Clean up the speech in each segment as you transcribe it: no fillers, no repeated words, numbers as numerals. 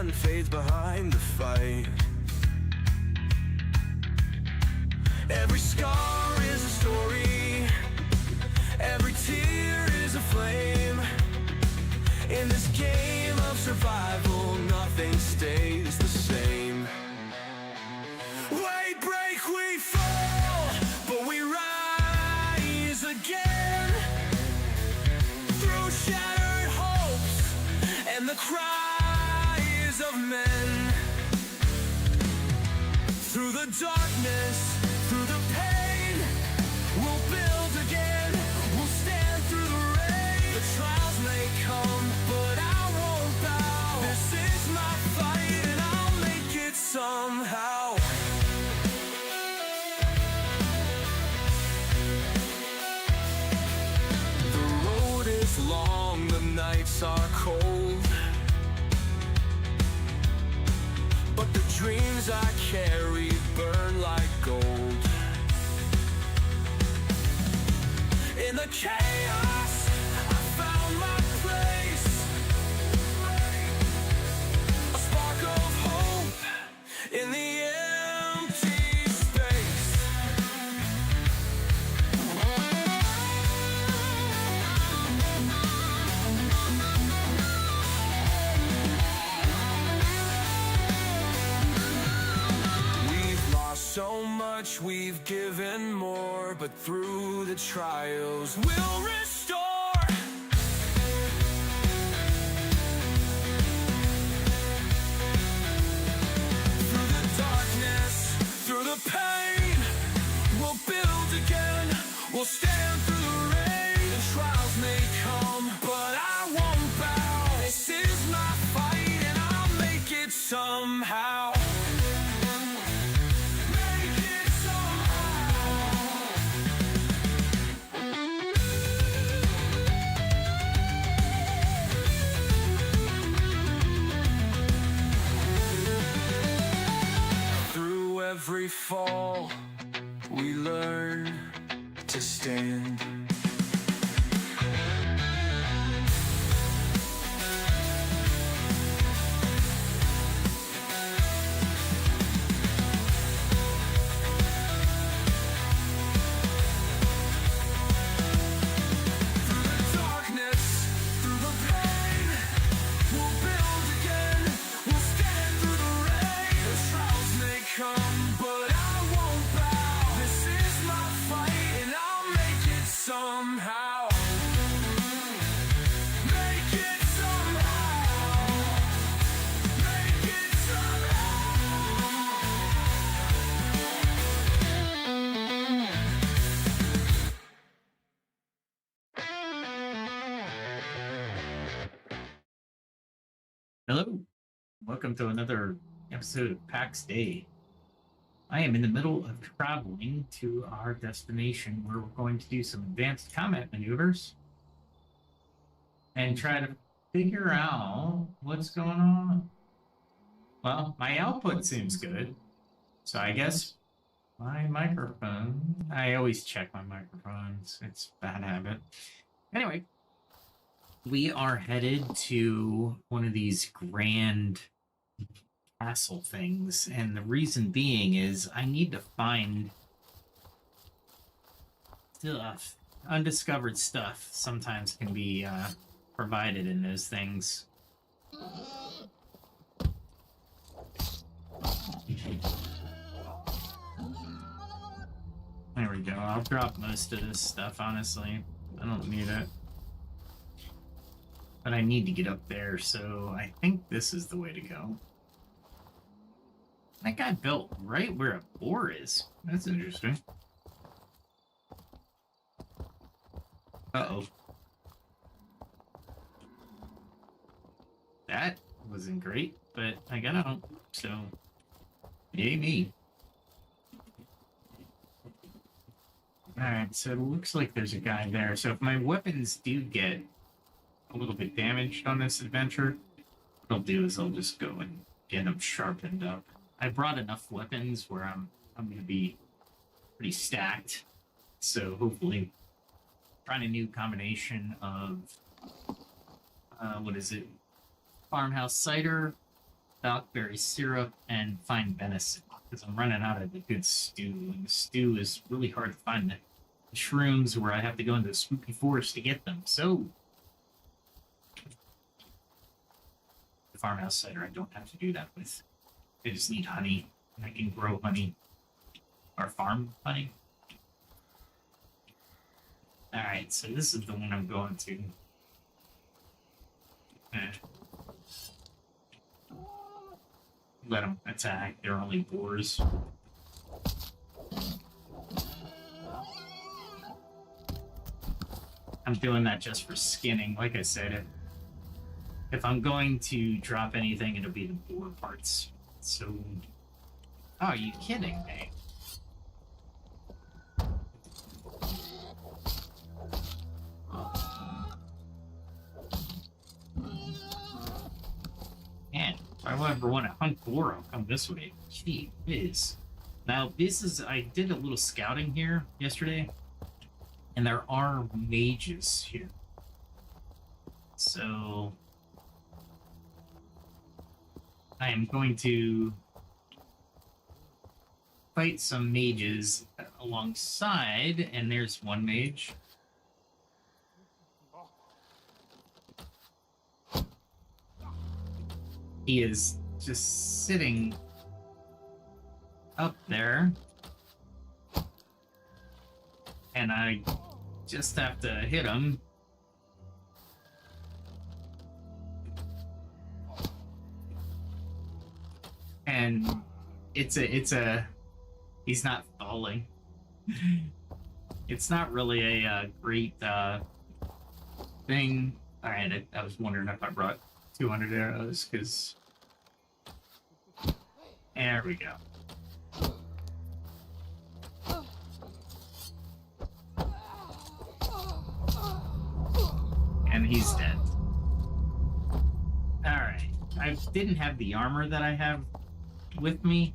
sun fades behind the fight. Every scar is a story, every tear is a flame. In this game of survival, nothing stays the same. We break, we fall, but we rise again. Through shattered hopes and the cries of men. Through the darkness, through the pain, we'll build again. We'll stand through the rain. The trials may come, but I won't bow. This is my fight and I'll make it somehow. The road is long, the nights are cold, but the dreams I carry burn like gold. In the chaos, I found my place. A spark of hope in the empty space. We've lost so much, we've given more, but through the trials we'll restore. Through the darkness, through the pain, we'll build again. We'll stand through the rain. The trials may come, but I won't bow. This is my fight and I'll make it somehow. Make it somehow. Through every fall, we learn to stand. Through the darkness, through the pain, we'll build again. We'll stand through the rain. The trials may come, but I won't bow. This is my fight and I'll make it somehow. Make it somehow. Make it somehow. Hello, welcome to another episode of Pax Dei. I am in the middle of traveling to our destination where we're going to do some advanced combat maneuvers and try to figure out what's going on. Well, my output seems good, so I guess my microphone, I always check my microphones, it's a bad habit. Anyway, we are headed to one of these grand castle things, and the reason being is I need to find stuff. Undiscovered stuff sometimes can be provided in those things. There we go. I'll drop most of this stuff, honestly. I don't need it. But I need to get up there, so I think this is the way to go. That guy built right where a boar is. That's interesting. Uh-oh. That wasn't great, but I got out, so yay me. Alright, so it looks like there's a guy there. So if my weapons do get a little bit damaged on this adventure, what I'll do is I'll just go and get them sharpened up. I brought enough weapons where I'm going to be pretty stacked. So hopefully, trying a new combination of what is it? Farmhouse cider blackberry syrup, and fine venison. Because I'm running out of the good stew, and the stew is really hard to find the shrooms where I have to go into the spooky forest to get them. So, the farmhouse cider I don't have to do that with. I just need honey, and I can grow honey. Or farm honey. Alright, so this is the one I'm going to. Let them attack, they're only boars. I'm doing that just for skinning. Like I said, if I'm going to drop anything, it'll be the boar parts. So, oh, are you kidding me? Man, if I ever want to hunt boar, I'll come this way. Gee whiz. Now, this is, I did a little scouting here yesterday, and there are mages here. So, I am going to fight some mages alongside, and there's one mage. He is just sitting up there, and I just have to hit him. And it's a he's not falling. It's not really a great thing. All right, I was wondering if I brought 200 arrows, because there we go. And he's dead. Alright. I didn't have the armor that I have with me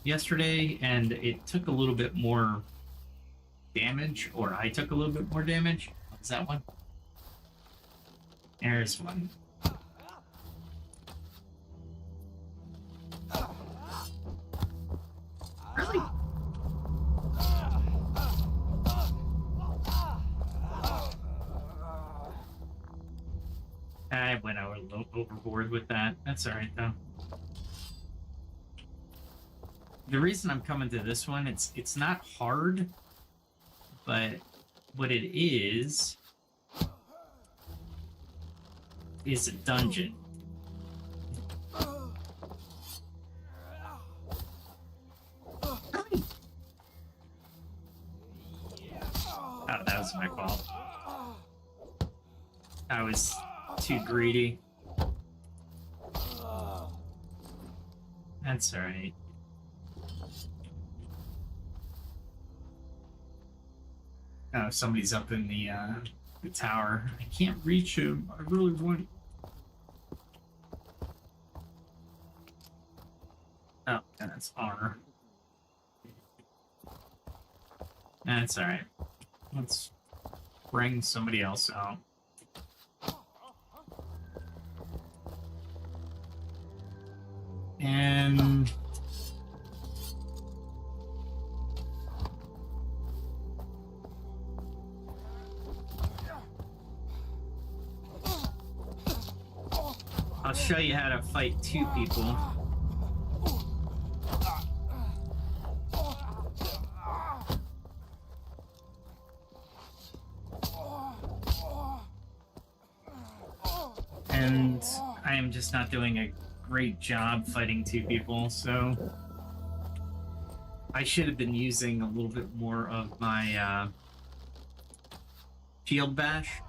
yesterday, and it took a little bit more damage, or I took a little bit more damage. Is that one? There's one. Really? I went overboard with that. That's alright, though. The reason I'm coming to this one, it's not hard, but what it is a dungeon. Oh, that was my fault. I was too greedy. That's alright. Oh, somebody's up in the tower. I can't reach him. I really want... Oh, that's honor. That's alright. Let's bring somebody else out. And... I'll show you how to fight two people. And I am just not doing a great job fighting two people, so I should have been using a little bit more of my field bash.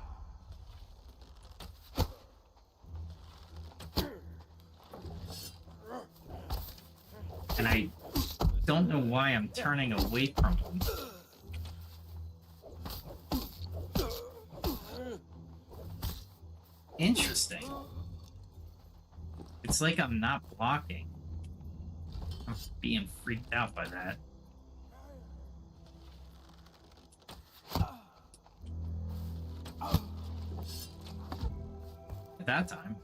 And I don't know why I'm turning away from him. Interesting. It's like I'm not blocking. I'm being freaked out by that. At that time.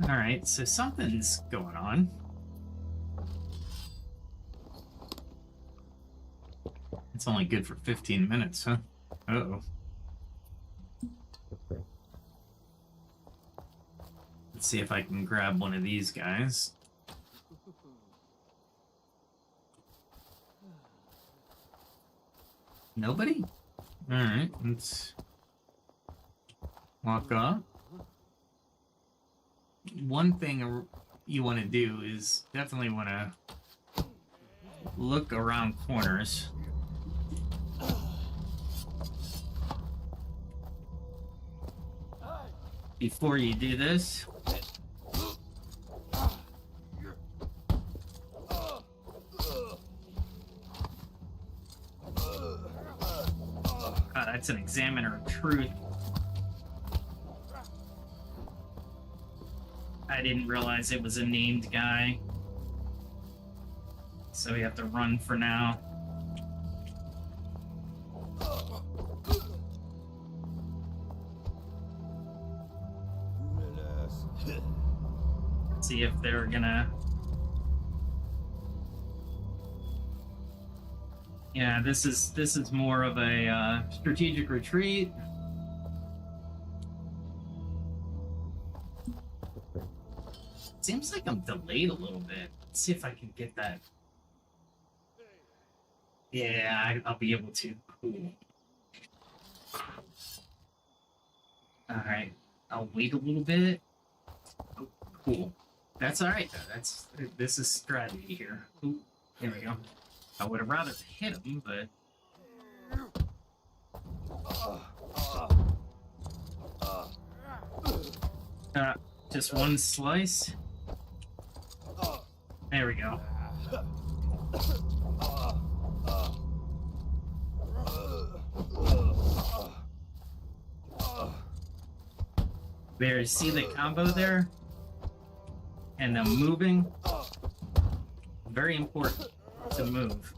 Alright, so something's going on. It's only good for 15 minutes, huh? Uh-oh. Let's see if I can grab one of these guys. Nobody? Alright, let's walk up. One thing you want to do is definitely want to look around corners. Before you do this, that's an examiner of truth. I didn't realize it was a named guy. So we have to run for now. See if they're gonna... Yeah, this is more of a strategic retreat. Seems like I'm delayed a little bit. Let's see if I can get that. Yeah, I'll be able to. Cool. Alright, I'll wait a little bit. Oh, cool. That's alright though. This is strategy here. Ooh, there we go. I would have rather hit him, but... just one slice. There we go. There, see the combo there? And the moving. Very important to move.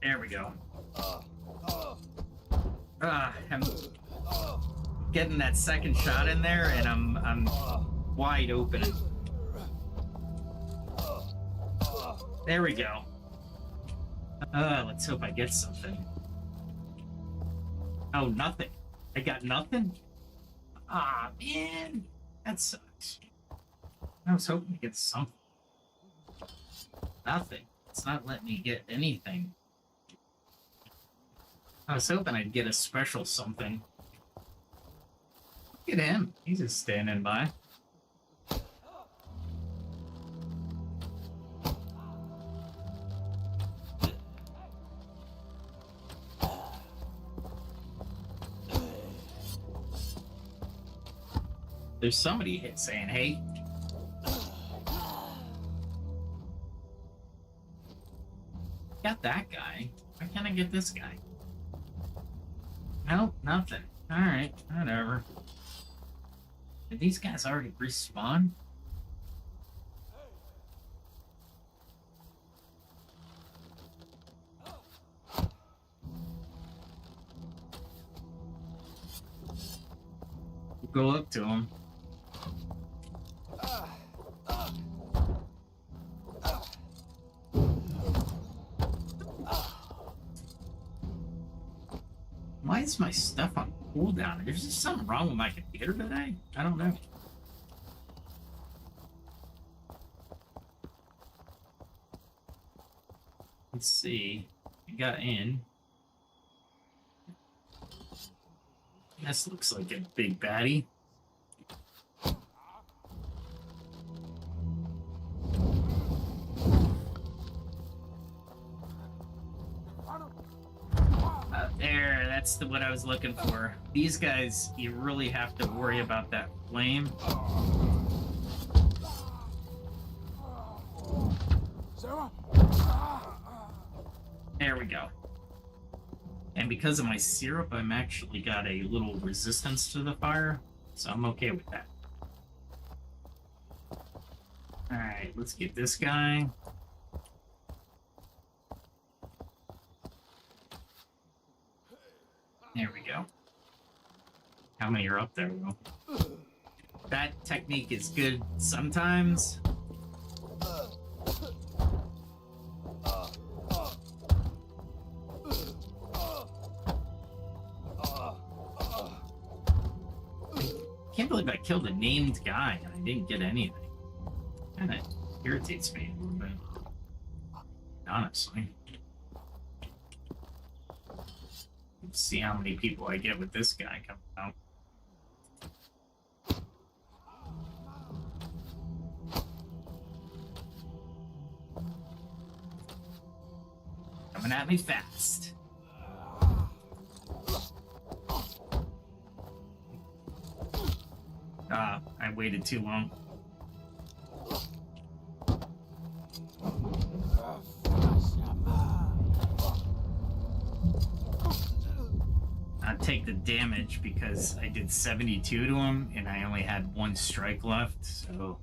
There we go. I'm getting that second shot in there, and I'm wide open. There we go. Let's hope I get something. Oh, nothing. I got nothing? Ah, man. That sucks. I was hoping to get something. Nothing. It's not letting me get anything. I was hoping I'd get a special something. Look at him. He's just standing by. There's somebody saying, hey. Got that guy. Why can't I get this guy? Nope, nothing. Alright, whatever. Did these guys already respawn? We'll go up to him. Why is my stuff on cooldown? There's just something wrong with my computer today? I don't know. Let's see. I got in. This looks like a big baddie. There, that's what I was looking for. These guys, you really have to worry about that flame. There we go. And because of my syrup, I'm actually got a little resistance to the fire, so I'm okay with that. Alright, let's get this guy. There we go. how many are up there, though. That technique is good sometimes. I can't believe I killed a named guy and I didn't get anything. Kinda irritates me a little bit. Honestly. Let's see how many people I get with this guy coming out. Coming at me fast. I waited too long. I'll take the damage because I did 72 to him and I only had one strike left, so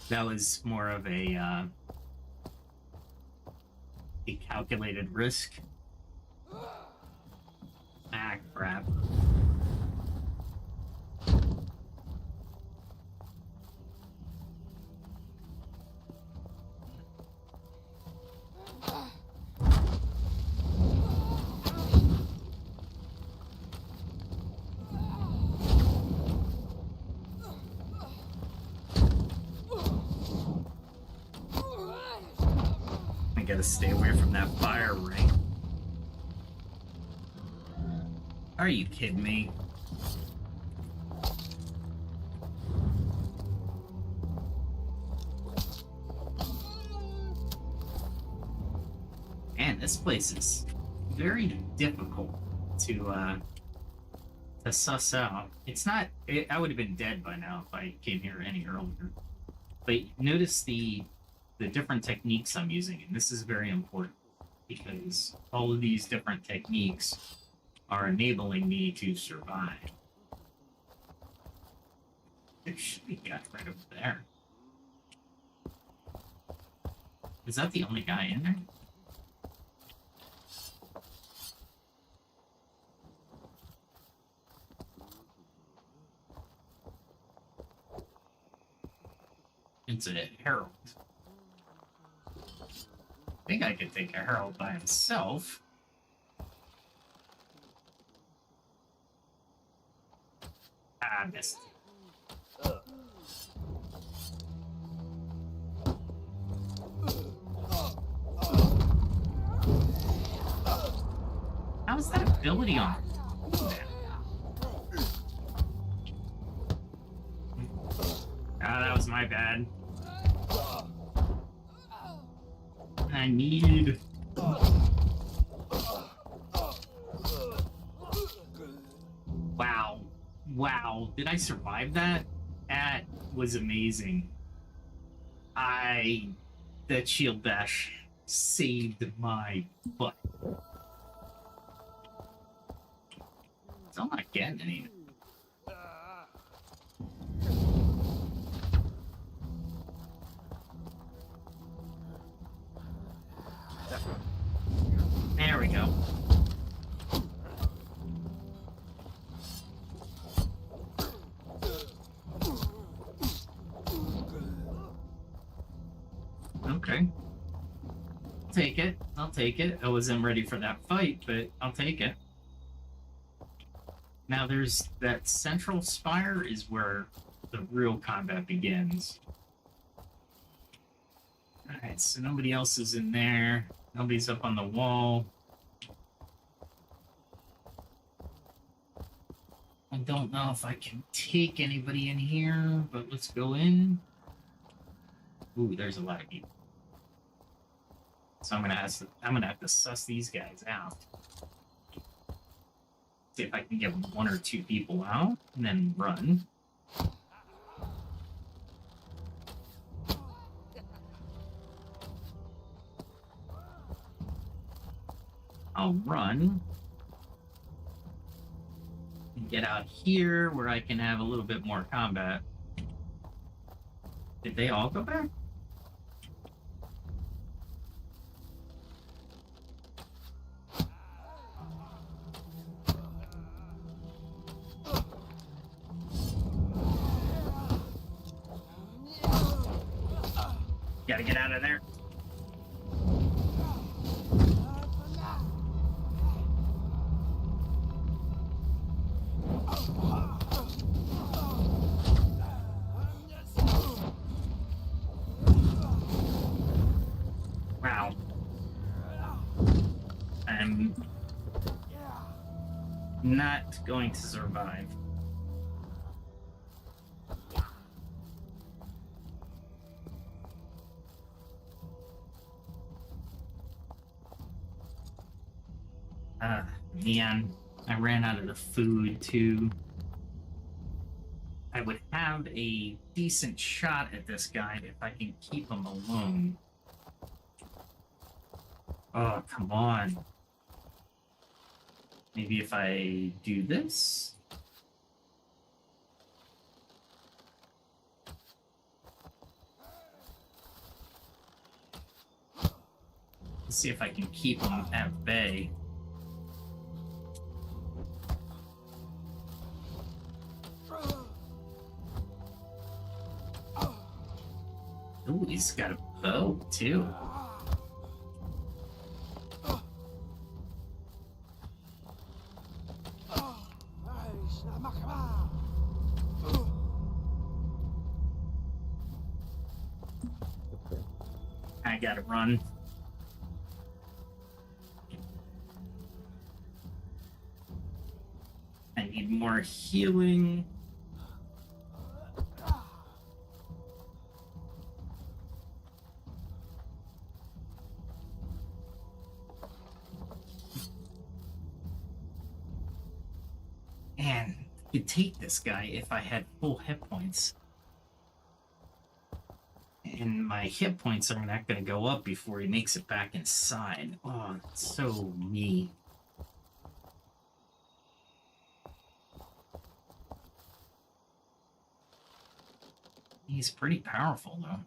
that was more of a calculated risk. Ah, crap. I gotta stay away from that fire ring. Are you kidding me? Man, this place is very difficult to suss out. It's not. I would have been dead by now if I came here any earlier. But notice the different techniques I'm using, and this is very important because all of these different techniques are enabling me to survive. There should be a guy right over there. Is that the only guy in there? It's a herald. I think I could take a herald by himself. Ah, I missed. How's that ability on? Ah, that was my bad. I need... Wow. Wow. Did I survive that? That was amazing. That shield dash saved my butt. So I'm not getting any. There we go. Okay. Take it. I'll take it. I wasn't ready for that fight, but I'll take it. Now there's that central spire is where the real combat begins. Alright, so nobody else is in there. Nobody's up on the wall. I don't know if I can take anybody in here, but let's go in. Ooh, there's a lot of people. So I'm gonna have to suss these guys out. See if I can get one or two people out, and then run. I'll run and get out here where I can have a little bit more combat. Did they all go back? Gotta get out of there. Wow. I'm not going to survive. Man, I ran out of the food too. I would have a decent shot at this guy if I can keep him alone. Oh, come on. Maybe if I do this? Let's see if I can keep him at bay. Ooh, he's got a bow, too. I gotta run. I need more healing. Man, I could take this guy if I had full hit points. And my hit points are not going to go up before he makes it back inside. Oh, it's so mean. He's pretty powerful, though.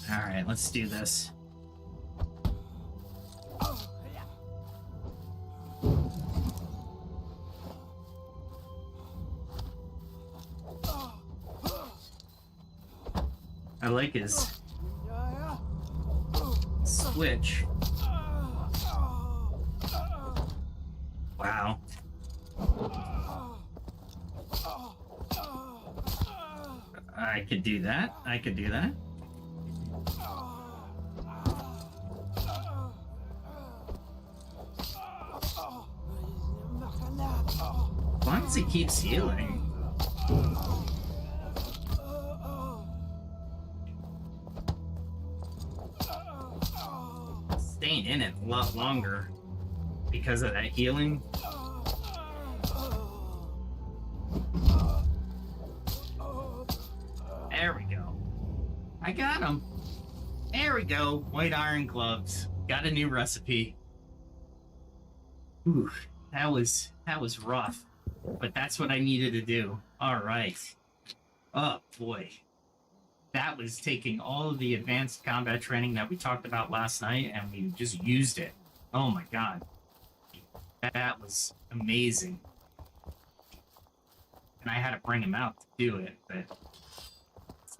Alright, let's do this. I like his switch. Wow. I could do that. I could do that. As long as he keeps healing. Staying in it a lot longer because of that healing. There we go. I got him. There we go. White iron gloves. Got a new recipe. Ooh, that was rough. But that's what I needed to do. All right. Oh boy. That was taking all of the advanced combat training that we talked about last night and we just used it. Oh my god. That was amazing. And I had to bring him out to do it, but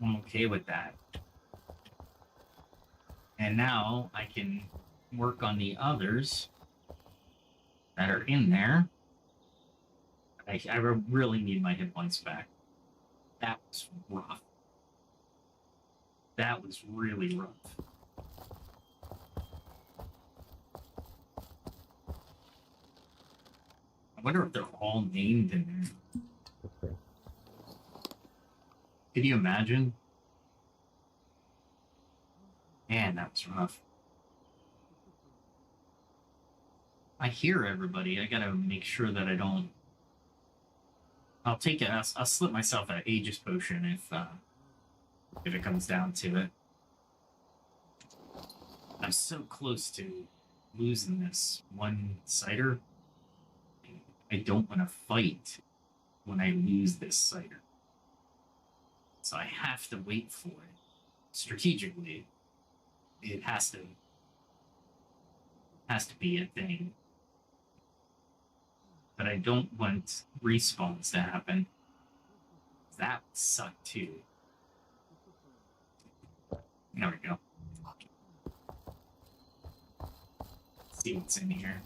I'm okay with that. And now I can work on the others that are in there. I really need my hit points back. That was rough. That was really rough. I wonder if they're all named in there. Could you imagine? Man, that was rough. I hear everybody. I gotta make sure that I don't... I'll take it. I'll slip myself an Aegis potion if it comes down to it. I'm so close to losing this one cider. I don't want to fight when I lose this cider. So I have to wait for it. Strategically, it has to be a thing. but I don't want respawns to happen. That would suck too. There we go. Let's see what's in here.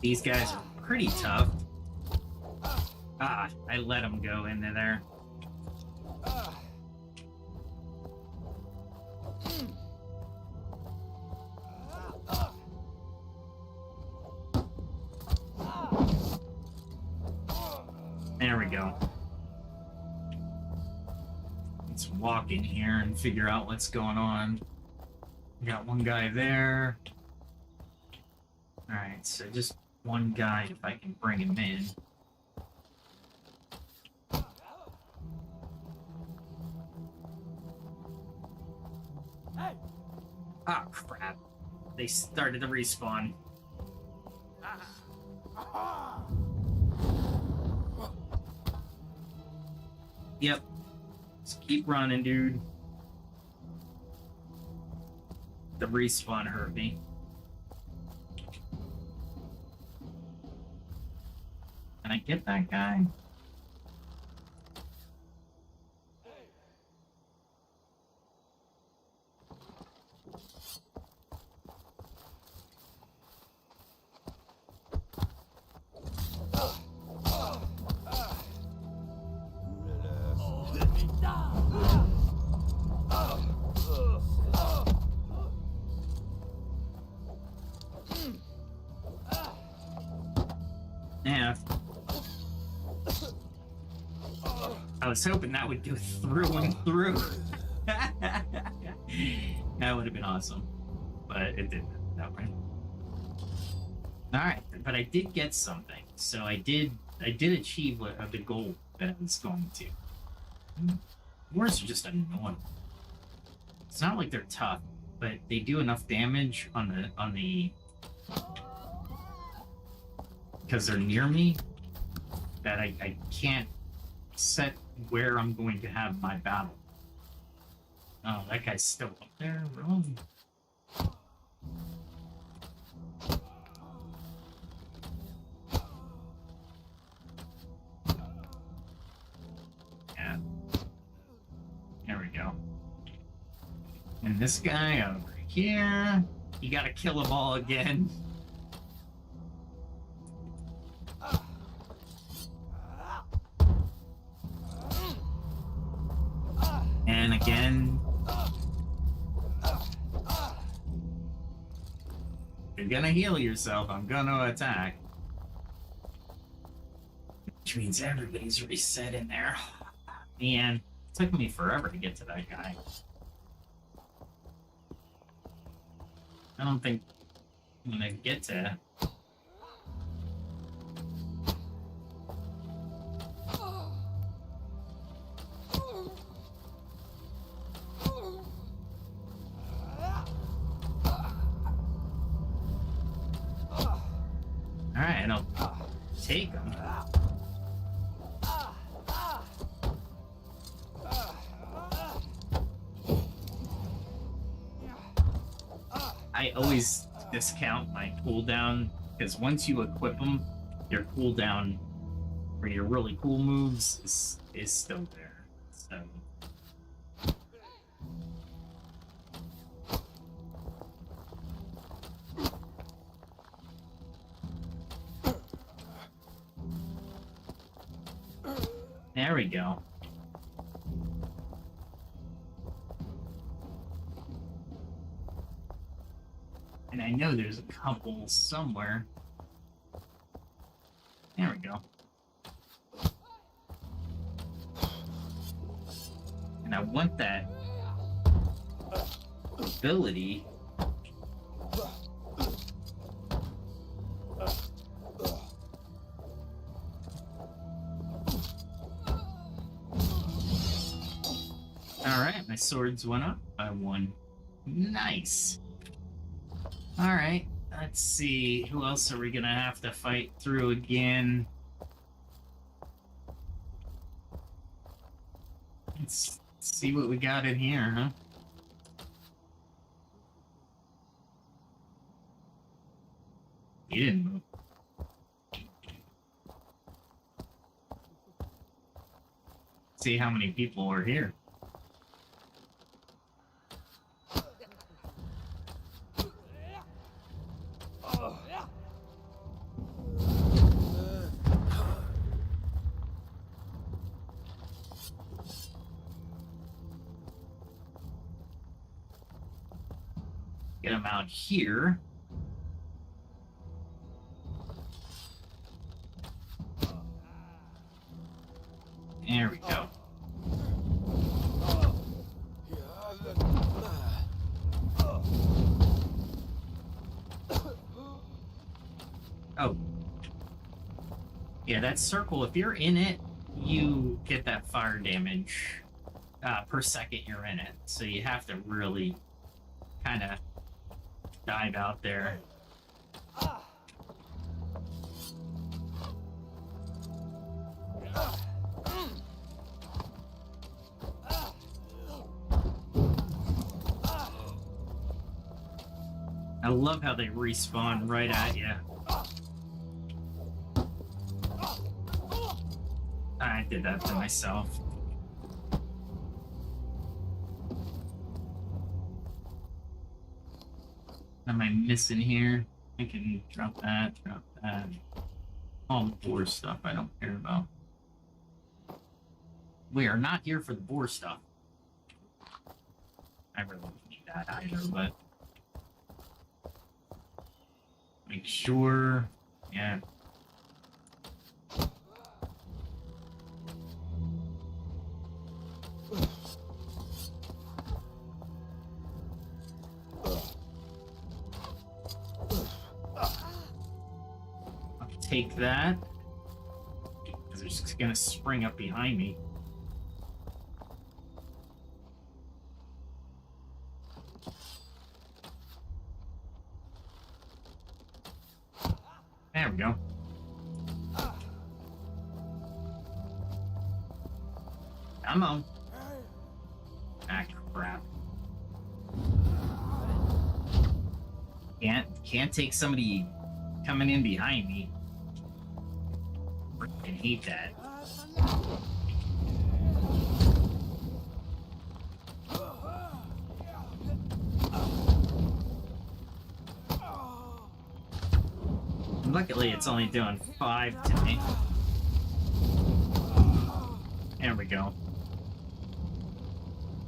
These guys are pretty tough. Ah, I let them go into there. There we go. Let's walk in here and figure out what's going on. We got one guy there. Alright, so just one guy if I can bring him in. Ah, crap. They started to respawn. Yep. Just keep running, dude. The respawn hurt me. Can I get that guy? Yeah. I was hoping that would go through and through. That would have been awesome. But it didn't that way. Alright, but I did get something. So I did achieve the goal that I was going to. Wars are just annoying. It's not like they're tough, but they do enough damage on the because they're near me that I can't set where I'm going to have my battle. Oh, that guy's still up there. Really? Yeah. There we go. And this guy over here, you gotta kill them all again. And again. You're gonna heal yourself, I'm gonna attack. Which means everybody's reset in there. Man, it took me forever to get to that guy. I don't think I'm gonna get to... Alright, I'll take him. I always discount my cooldown, because once you equip them, your cooldown for your really cool moves is still there. So... There we go. And I know there's a couple somewhere. There we go. And I want that ability. Alright, my swords went up by one. Nice. Alright, let's see. Who else are we gonna have to fight through again? Let's see what we got in here, huh? He didn't move. See how many people are here. Get them out here. There we go. Oh. Yeah, that circle, if you're in it, you get that fire damage per second you're in it. So you have to really kind of dive out there. I love how they respawn right at you. I did that to myself. What am I missing here? I can drop that, drop that. All the boar stuff I don't care about. We are not here for the boar stuff. I really don't need that either, but... Make sure... Yeah. Take that, because they're just gonna spring up behind me. There we go. Come on. Ah, crap. Can't take somebody coming in behind me. I hate that. Luckily, it's only doing 5 to me. There we go.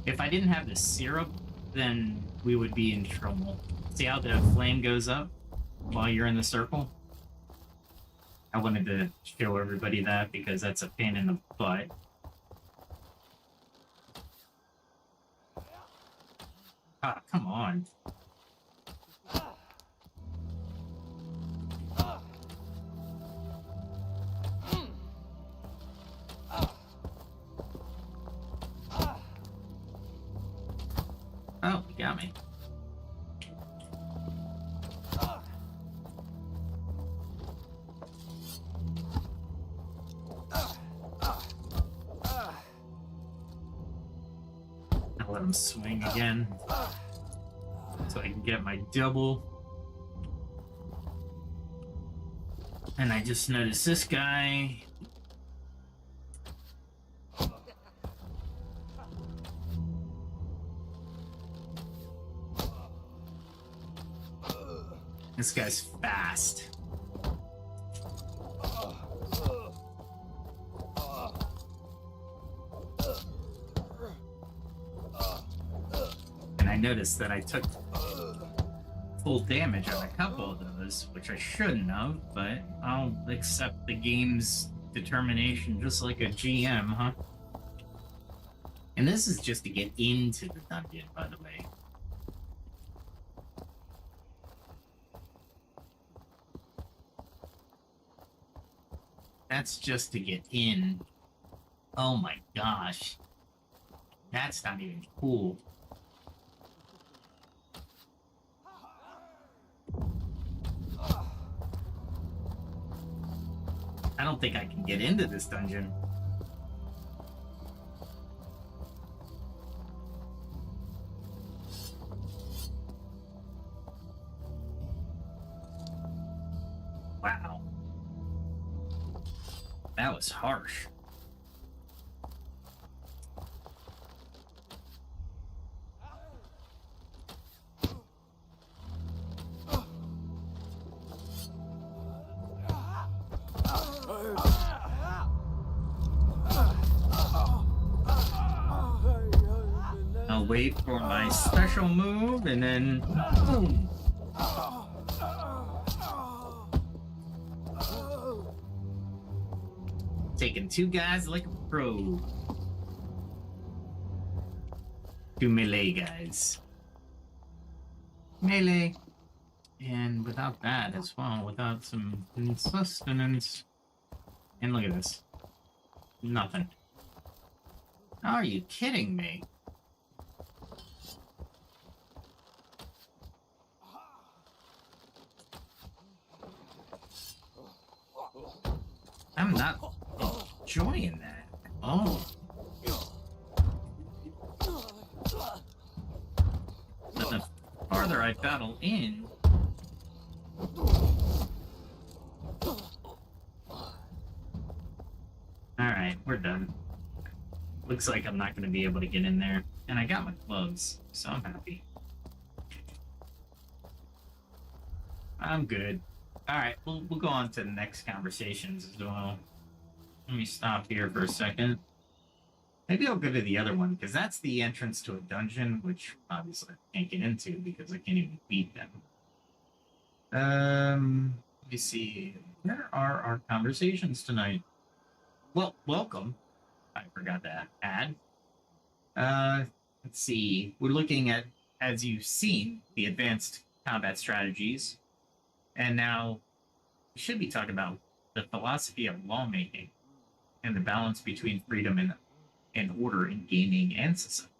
If I didn't have the syrup, then we would be in trouble. See how the flame goes up while you're in the circle? I wanted to show everybody that because that's a pain in the butt. Ah, come on. Oh, you got me. I'll let him swing again so I can get my double. And I just noticed this guy. This guy's fast. And I noticed that I took full damage on a couple of those, which I shouldn't have, but I'll accept the game's determination just like a GM, huh? And this is just to get into the dungeon, by the way. That's just to get in. Oh my gosh. That's not even cool. I don't think I can get into this dungeon. Wow. That was harsh. I'll wait for my special move and then boom. Taking two guys like a pro. Two melee guys. Melee. And without that as well, without some sustenance. And look at this. Nothing. Are you kidding me? I'm not enjoying that. Oh. But the farther I battle in, alright, we're done. Looks like I'm not going to be able to get in there. And I got my gloves, so I'm happy. I'm good. Alright, we'll go on to the next conversations as well. Let me stop here for a second. Maybe I'll go to the other one, because that's the entrance to a dungeon, which obviously I can't get into because I can't even beat them. Let me see. Where are our conversations tonight? Well, welcome. I forgot to add. Let's see. We're looking at, as you've seen, the advanced combat strategies. And now we should be talking about the philosophy of lawmaking and the balance between freedom and order in gaming and society.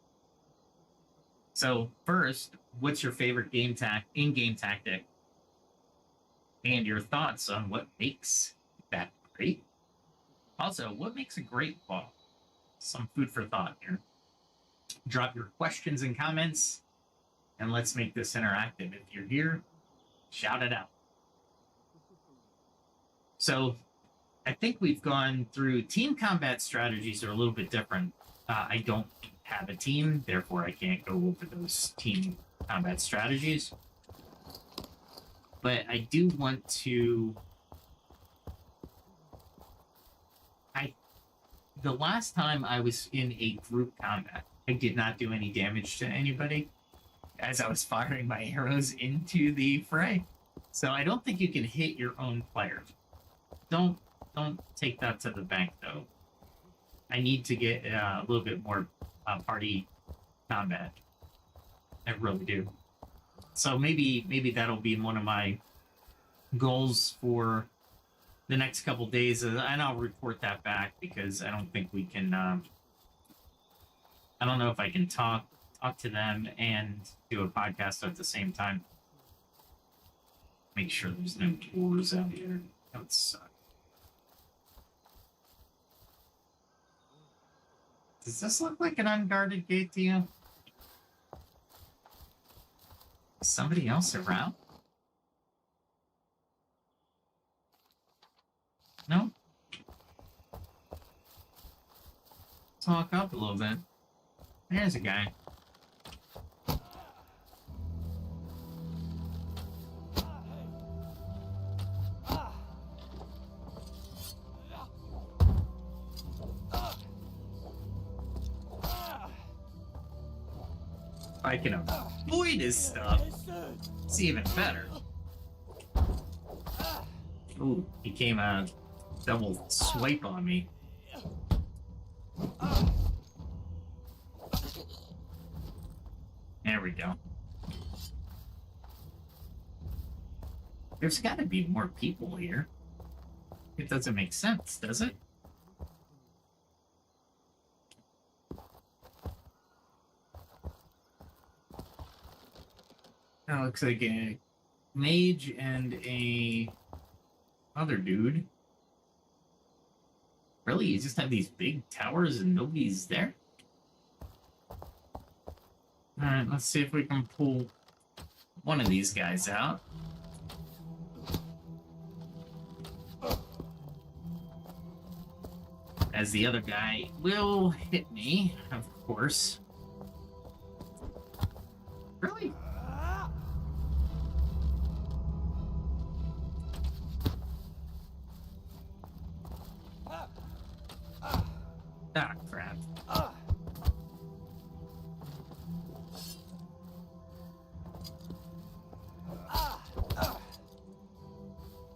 So first, what's your favorite in-game tactic? And your thoughts on what makes that great? Also, what makes a great law? Some food for thought here. Drop your questions and comments, and let's make this interactive. If you're here, shout it out. So, I think we've gone through team combat strategies are a little bit different. I don't have a team, therefore I can't go over those team combat strategies. But I do want to... The last time I was in a group combat, I did not do any damage to anybody as I was firing my arrows into the fray. So I don't think you can hit your own player. Don't take that to the bank, though. I need to get a little bit more party combat. I really do. So maybe that'll be one of my goals for the next couple days, and I'll report that back because I don't think we can. I don't know if I can talk to them and do a podcast at the same time. Make sure there's no doors out here. That would suck. Does this look like an unguarded gate to you? Is somebody else around? No? Talk up a little bit. There's a guy. I can avoid his stuff. It's even better. Ooh, he came out double swipe on me. There we go. There's got to be more people here. It doesn't make sense, does it? That looks like a mage and a other dude. Really? You just have these big towers and nobody's there? Alright, let's see if we can pull one of these guys out. as the other guy will hit me, of course. Really? Ah, crap.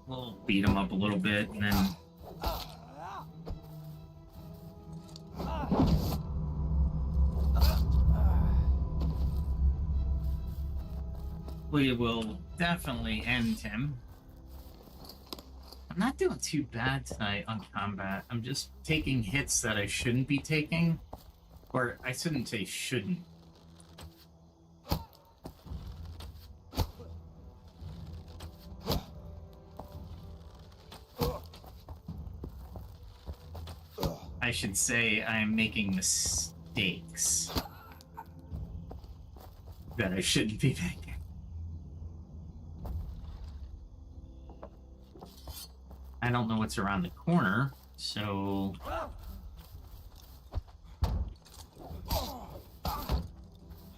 We'll beat him up a little bit and then we will definitely end him. I'm not doing too bad tonight on combat. I'm just taking hits that I shouldn't be taking. Or I shouldn't say shouldn't. I should say I'm making mistakes that I shouldn't be making. I don't know what's around the corner, so...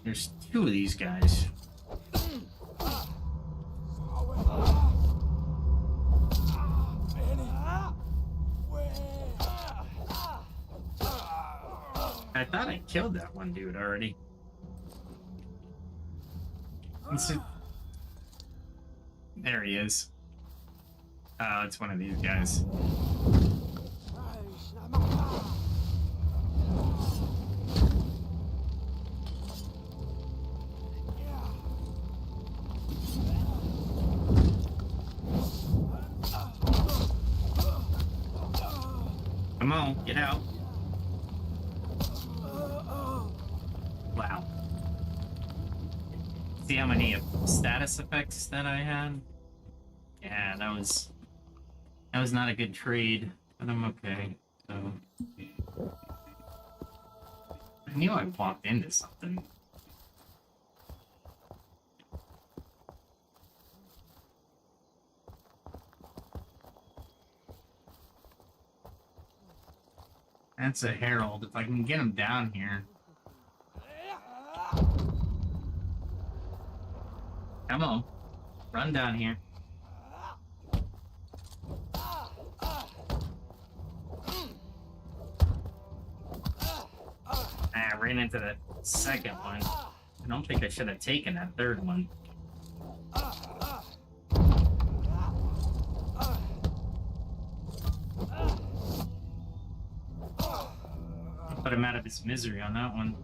There's two of these guys. I thought I killed that one dude already. There he is. Oh, it's one of these guys. Come on, get out. Wow. See how many status effects that I had? Yeah, that was not a good trade, but I'm okay. So I knew I walked into something. That's a herald. If I can get him down here. Come on. Run down here. I ran into the second one. I don't think I should have taken that third one. Put him out of his misery on that one.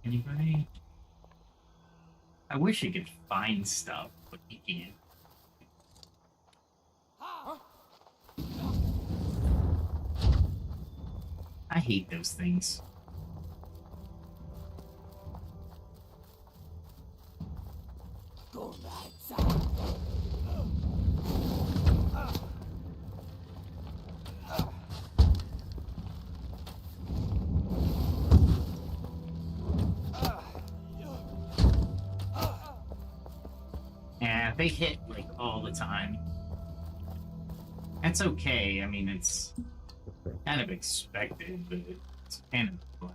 Anybody? I wish I could find stuff, but you can't. I hate those things. Yeah, they hit like all the time. That's okay. I mean, it's kind of expected, but it's kind of fun.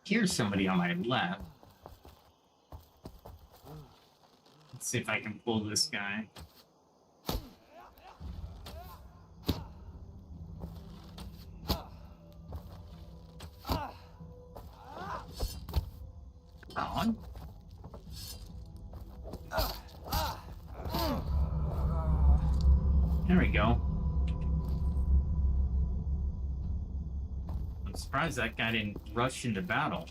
Here's somebody on my left. Let's see if I can pull this guy. On. There we go. I'm surprised that guy didn't rush into battle.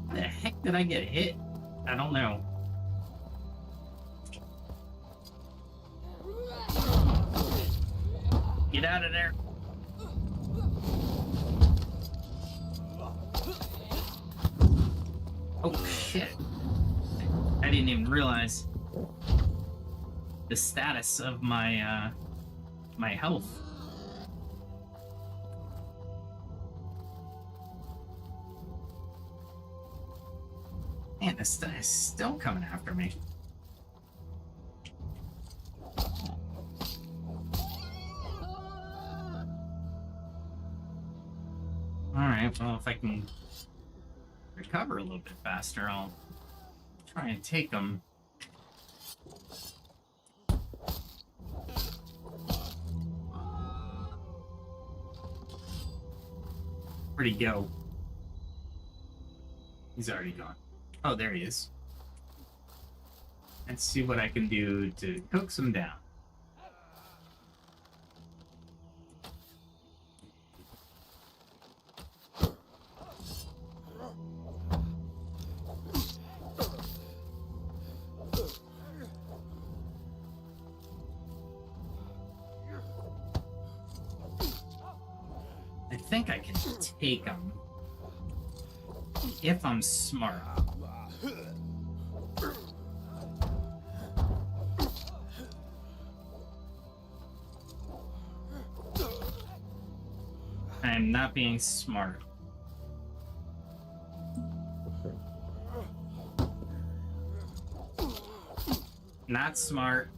How the heck did I get hit? I don't know. Get out of there. Oh shit. I didn't even realize. the status of my my health. Man, this guy is still coming after me. Alright, well, if I can recover a little bit faster, I'll try and take them. Where'd he go? He's already gone. Oh, there he is. Let's see what I can do to coax him down. I think I can take him if I'm smart. I'm not being smart. Not smart.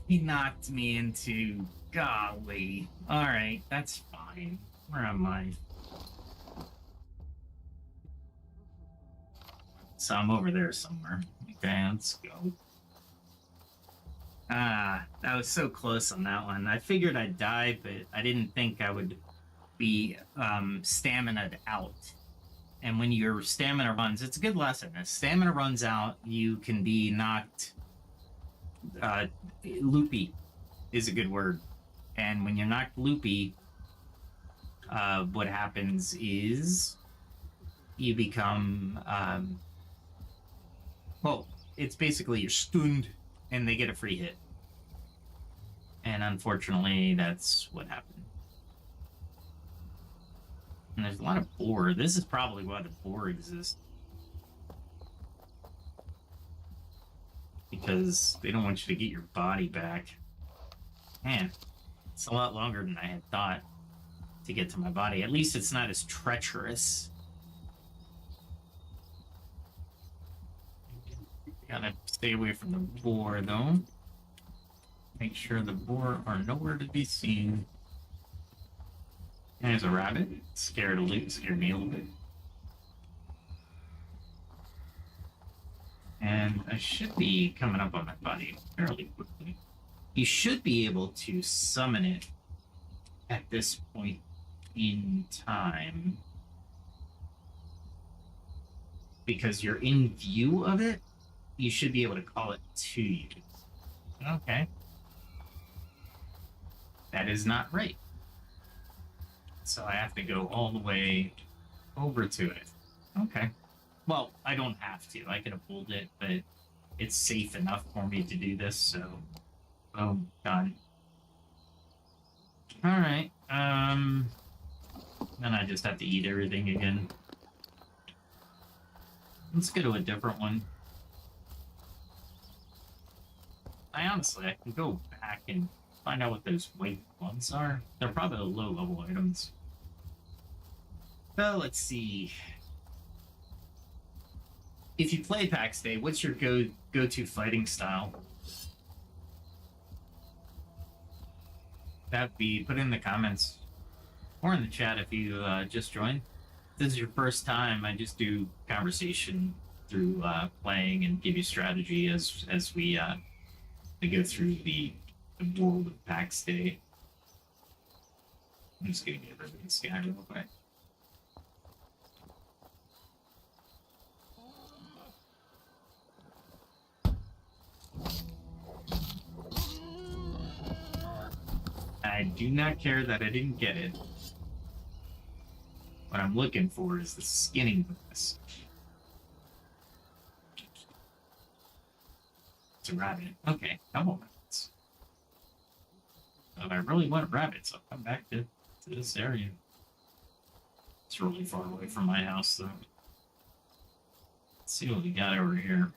He knocked me into... Golly. Alright, that's fine. Where am I? So I'm over there somewhere. Okay, let's go. That was so close on that one. I figured I'd die, but I didn't think I would be stamina'd out. And when your stamina runs, it's a good lesson. As stamina runs out, you can be knocked... loopy is a good word. And when you're knocked loopy, what happens is you become... well, it's basically you're stunned, and they get a free hit. And unfortunately, that's what happened. And there's a lot of boar. This is probably why the boar exists. Because they don't want you to get your body back. Man, it's a lot longer than I had thought to get to my body. At least it's not as treacherous. Gotta stay away from the boar, though. Make sure the boar are nowhere to be seen. There's a rabbit. Scared me a little bit. And I should be coming up on my body fairly quickly. You should be able to summon it at this point in time. Because you're in view of it, you should be able to call it to you. Okay. That is not right. So I have to go all the way over to it. Okay. Well, I don't have to. I could have pulled it, but it's safe enough for me to do this, so... Oh, done. Alright, then I just have to eat everything again. Let's go to a different one. I can go back and find out what those white ones are. They're probably low-level items. So, let's see. If you play Pax Dei, what's your go-to fighting style? That'd be put in the comments or in the chat if you just joined. If this is your first time, I just do conversation through playing and give you strategy as we go through the world of Pax Dei. I'm just gonna get rid of this guy real quick. I do not care that I didn't get it. What I'm looking for is the skinning bonus. It's a rabbit. Okay, couple rabbits. So if I really want rabbits, I'll come back to this area. It's really far away from my house, though. Let's see what we got over here.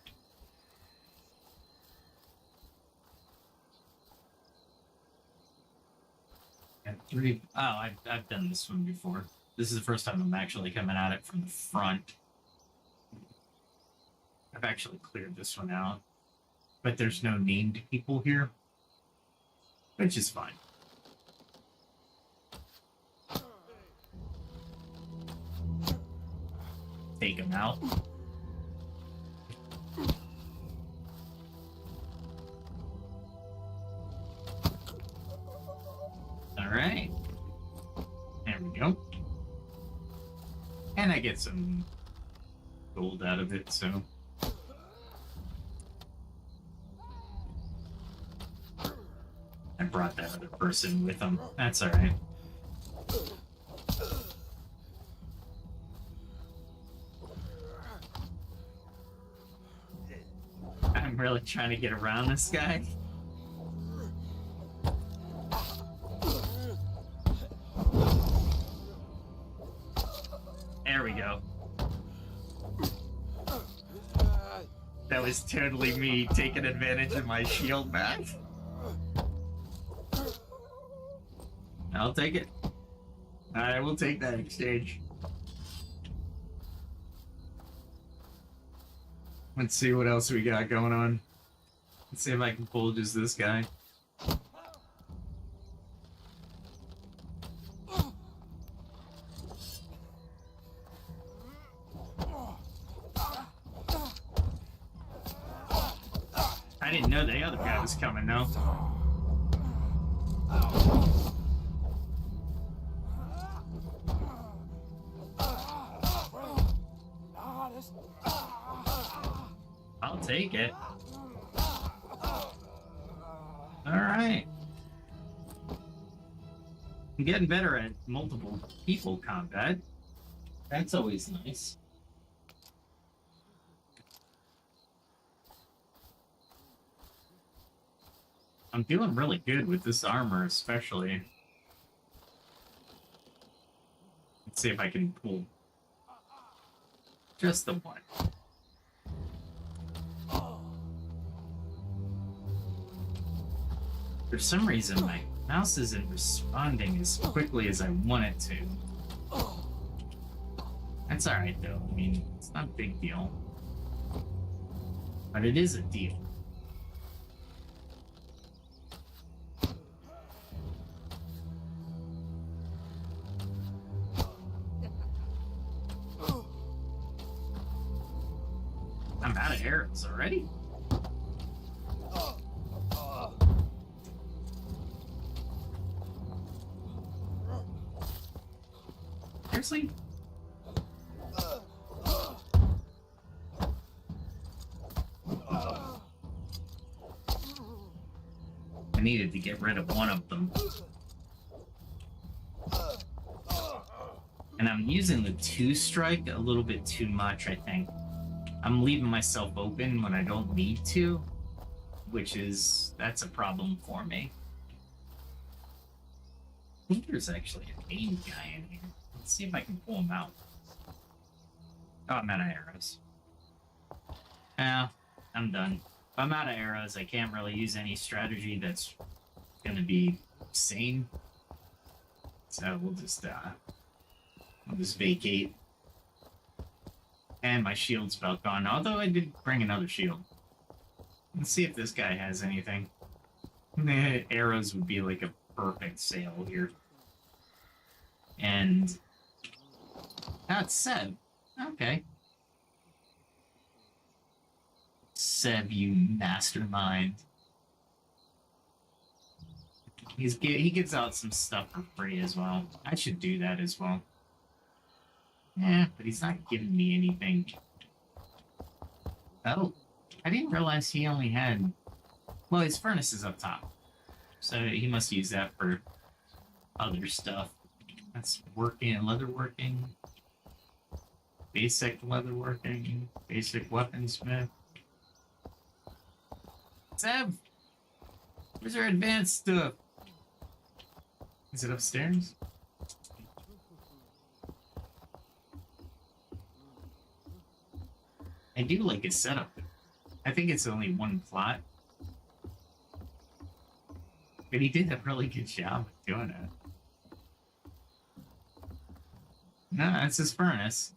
Got 3. Oh, I've done this one before. This is the first time I'm actually coming at it from the front. I've actually cleared this one out. But there's no named people here. Which is fine. Take them out. Alright. There we go. And I get some gold out of it, so... I brought that other person with him. That's alright. I'm really trying to get around this guy. There we go. That was totally me taking advantage of my shield back. I'll take it. I will take that exchange. Let's see what else we got going on. Let's see if I can pull just this guy. I didn't know the other guy was coming, though. I'll take it. Alright. I'm getting better at multiple people combat. That's always nice. I'm doing really good with this armor, especially. Let's see if I can pull just the one. For some reason, my mouse isn't responding as quickly as I want it to. That's alright, though. I mean, it's not a big deal. But it is a deal. I'm out of arrows already? Seriously? I needed to get rid of one of them. And I'm using the 2-strike a little bit too much, I think. I'm leaving myself open when I don't need to, that's a problem for me. I think there's actually a main guy in here. Let's see if I can pull him out. Oh, I'm out of arrows. Yeah, I'm done. If I'm out of arrows, I can't really use any strategy that's gonna be sane. So we'll just vacate. And my shield's about gone, although I did bring another shield. Let's see if this guy has anything. Arrows would be like a perfect sail here. And that's Seb. Okay. Seb, you mastermind. He gives out some stuff for free as well. I should do that as well. Yeah, but he's not giving me anything. Oh, I didn't realize he only had... Well, his furnace is up top. So he must use that for other stuff. That's working and leather working. basic leatherworking, basic weaponsmith. Seb, where's our advanced stuff? Is it upstairs? I do like his setup. I think it's only one plot. But he did a really good job of doing it. No, it's his furnace.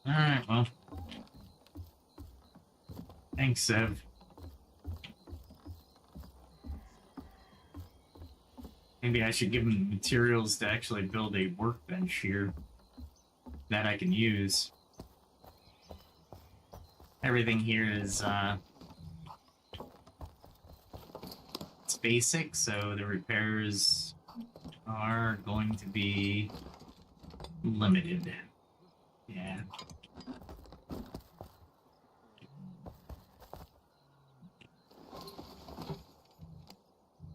Alright, well. Thanks, Sev. Maybe I should give him materials to actually build a workbench here that I can use. Everything here is, it's basic, so the repairs are going to be limited. Yeah.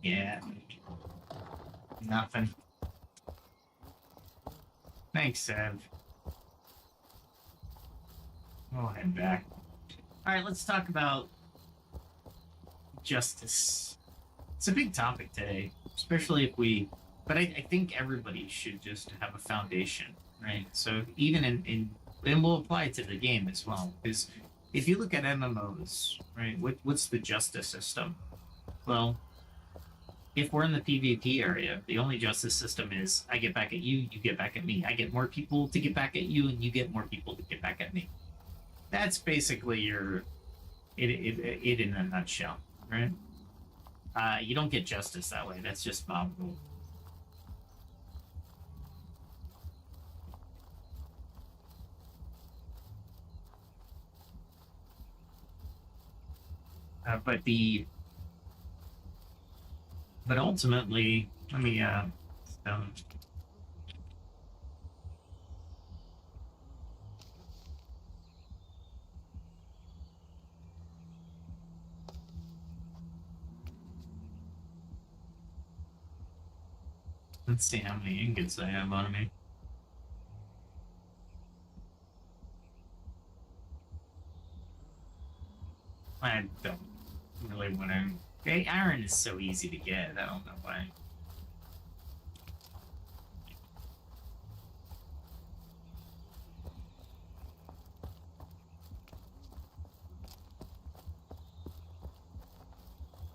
Yeah. Nothing. Thanks, Sev. We'll head back. Alright, let's talk about justice. It's a big topic today, especially if we... But I think everybody should just have a foundation, right? So even in and we'll apply it to the game as well, because if you look at MMOs, right, what's the justice system? Well, if we're in the PvP area, the only justice system is I get back at you, you get back at me. I get more people to get back at you, and you get more people to get back at me. That's basically your it in a nutshell, right? You don't get justice that way. That's just mob rule. But ultimately, let me let's see how many ingots I have on me. I don't really want to. Okay, iron is so easy to get. I don't know why.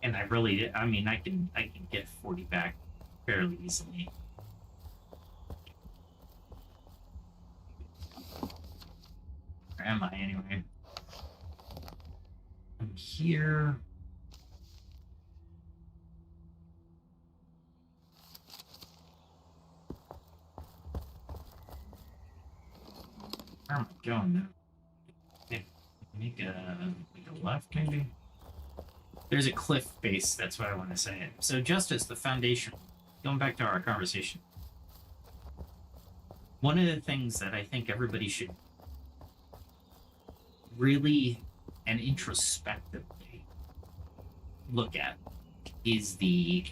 And I really, I mean, I can get 40 back fairly easily. Where am I anyway? I'm here. Where am I going now? Make a left, maybe? There's a cliff base, that's what I want to say. So justice, the foundation. Going back to our conversation. One of the things that I think everybody should really and introspectively look at is the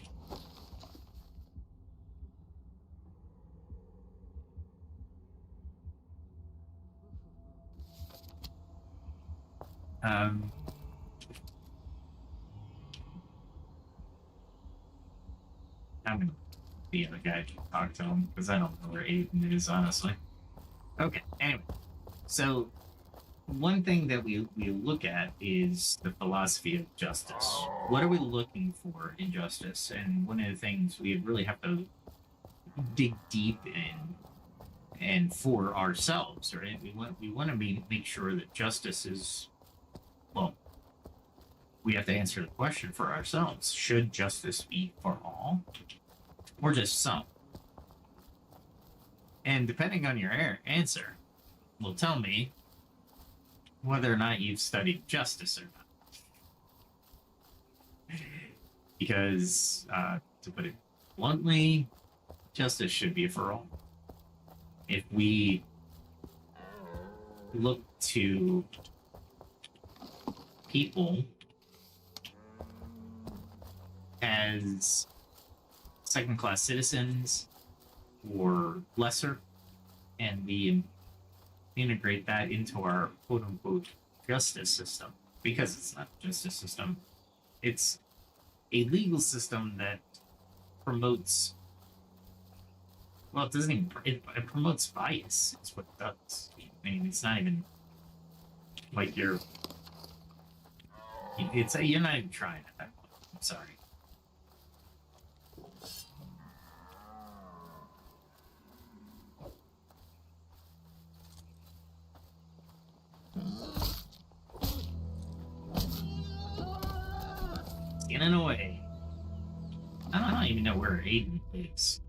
I'm gonna be the other guy to talk to him because I don't know where Aiden is, honestly. Okay, anyway. So one thing that we look at is the philosophy of justice. What are we looking for in justice? And one of the things we really have to dig deep in and for ourselves, right? We want to make sure that justice is, well, we have to answer the question for ourselves. Should justice be for all or just some? And depending on your answer will tell me whether or not you've studied justice or not. Because, to put it bluntly, justice should be for all. If we look to people as second-class citizens or lesser, and we integrate that into our quote-unquote justice system. Because it's not a justice system, it's a legal system that promotes, well, it doesn't even, it promotes bias. It's what it does. I mean, it's not even like you're not even trying at that point. I'm sorry. Getting away. I don't even know where Aiden lives.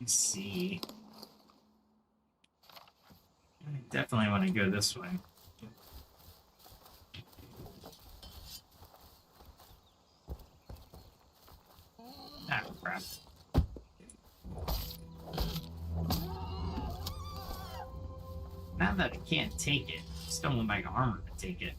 Let's see. I definitely want to go this way. Ah, crap. Now that I can't take it, I still want my armor to take it.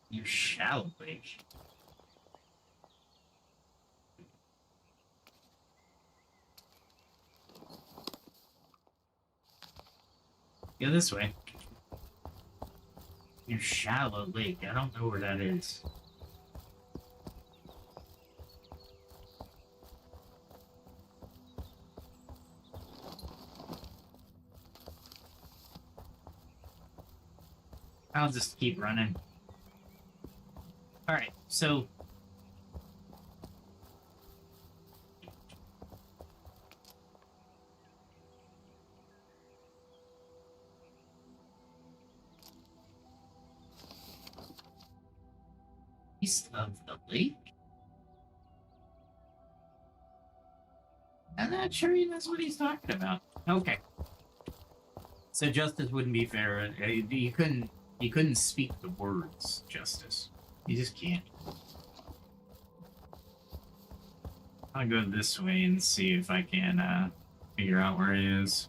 You shallow lake. Go this way. Your shallow lake. I don't know where that is. I'll just keep running. Alright, so east of the lake? I'm not sure he knows what he's talking about. Okay. So justice wouldn't be fair. You couldn't speak the words justice. You just can't. I'll go this way and see if I can figure out where he is.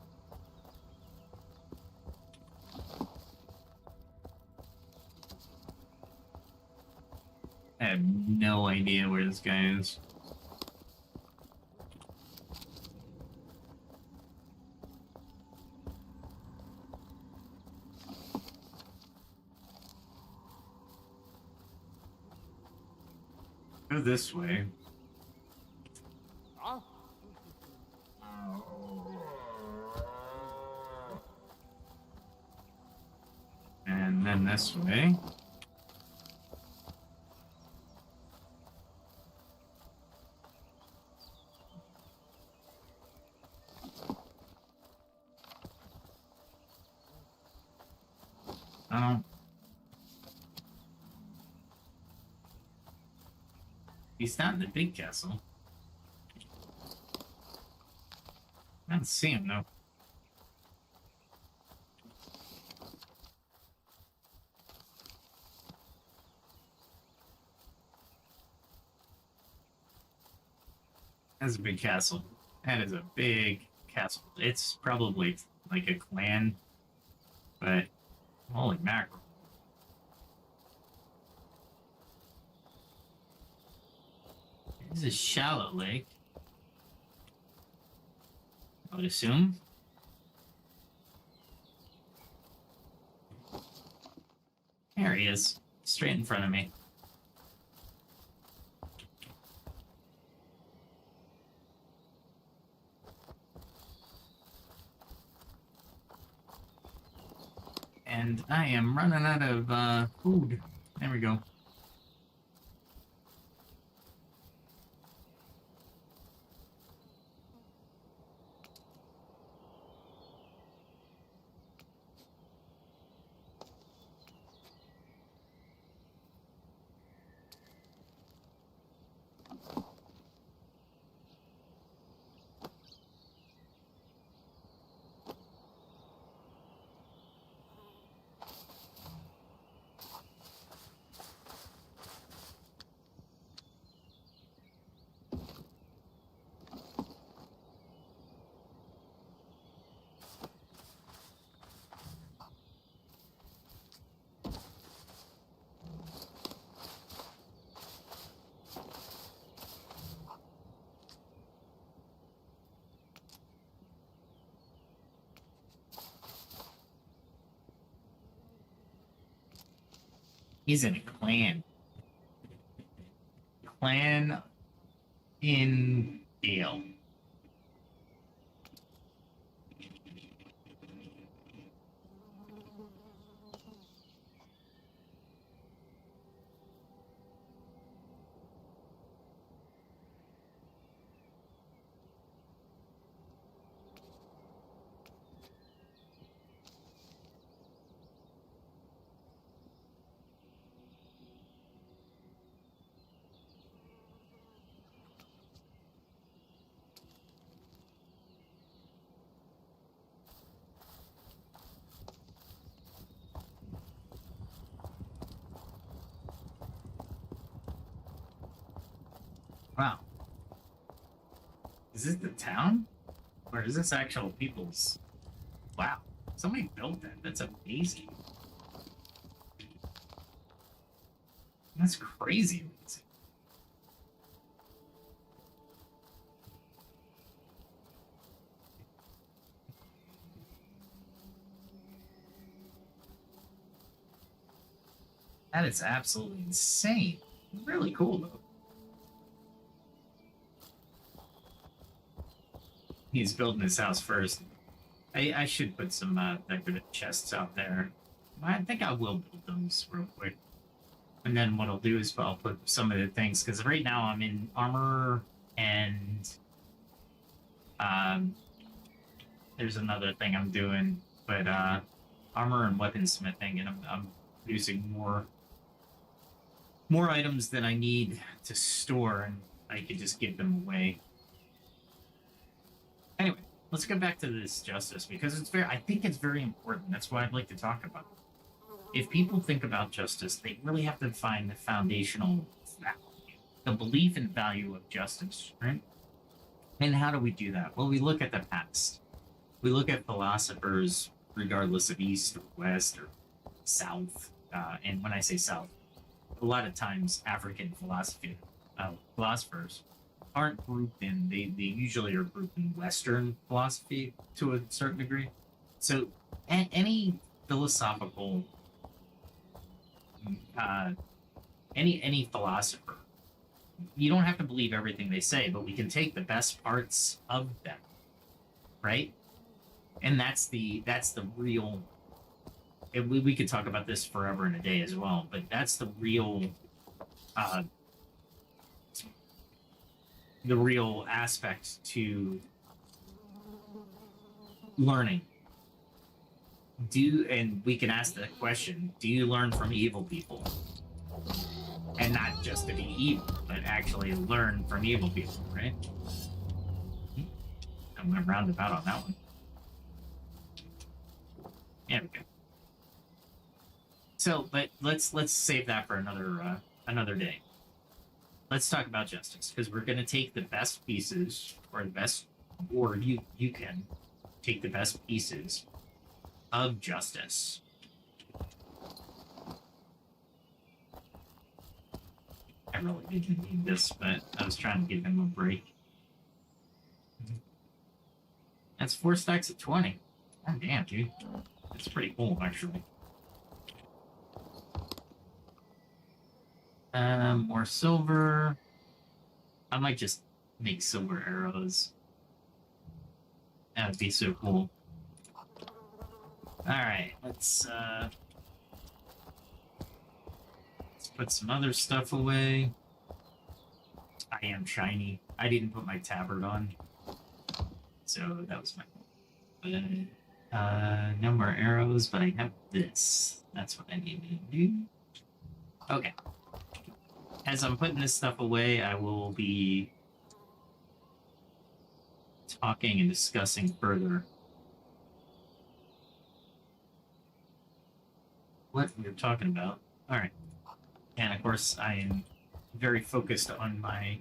I have no idea where this guy is. Go this way. And then this way. Oh. He's not in the big castle. I don't see him though. That's a big castle. That is a big castle. It's probably like a clan, but holy mackerel. This is a shallow lake, I would assume. There he is, straight in front of me. And I am running out of food. There we go. He's in a clan. Clan in Gale. Wow. Is this the town? Or is this actual people's? Wow. Somebody built that. That's amazing. That's crazy amazing. That is absolutely insane. Really cool, though. He's building his house first. I should put some decorative chests out there. I think I will build those real quick. And then what I'll do is I'll put some of the things, because right now I'm in armor and there's another thing I'm doing, but armor and weaponsmithing, and I'm producing more items than I need to store, and I could just give them away. Anyway, let's get back to this justice, because I think it's very important. That's what I'd like to talk about. If people think about justice, they really have to find the foundational value, the belief and value of justice, right? And how do we do that? Well, we look at the past. We look at philosophers, regardless of East or West or South. And when I say South, a lot of times African philosophers aren't grouped in. They usually are grouped in Western philosophy to a certain degree. So any philosophical, any philosopher, you don't have to believe everything they say, but we can take the best parts of them, right? And that's the real. We could talk about this forever and a day as well, but that's the real aspect to learning. And we can ask the question, do you learn from evil people? And not just to be evil, but actually learn from evil people, right? I went roundabout on that one. Yeah, we go. So, but let's save that for another day. Let's talk about justice, because we're going to take the best pieces, or you can take the best pieces of justice. I really didn't need this, but I was trying to give him a break. That's 4 stacks of 20. Oh, damn, dude. That's pretty cool, actually. More silver. I might just make silver arrows. That would be so cool. Alright, let's put some other stuff away. I am shiny. I didn't put my tabard on. So that was my... no more arrows, but I have this. That's what I need to do. Okay. as I'm putting this stuff away, I will be talking and discussing further what we're talking about. All right. And of course, I am very focused on my.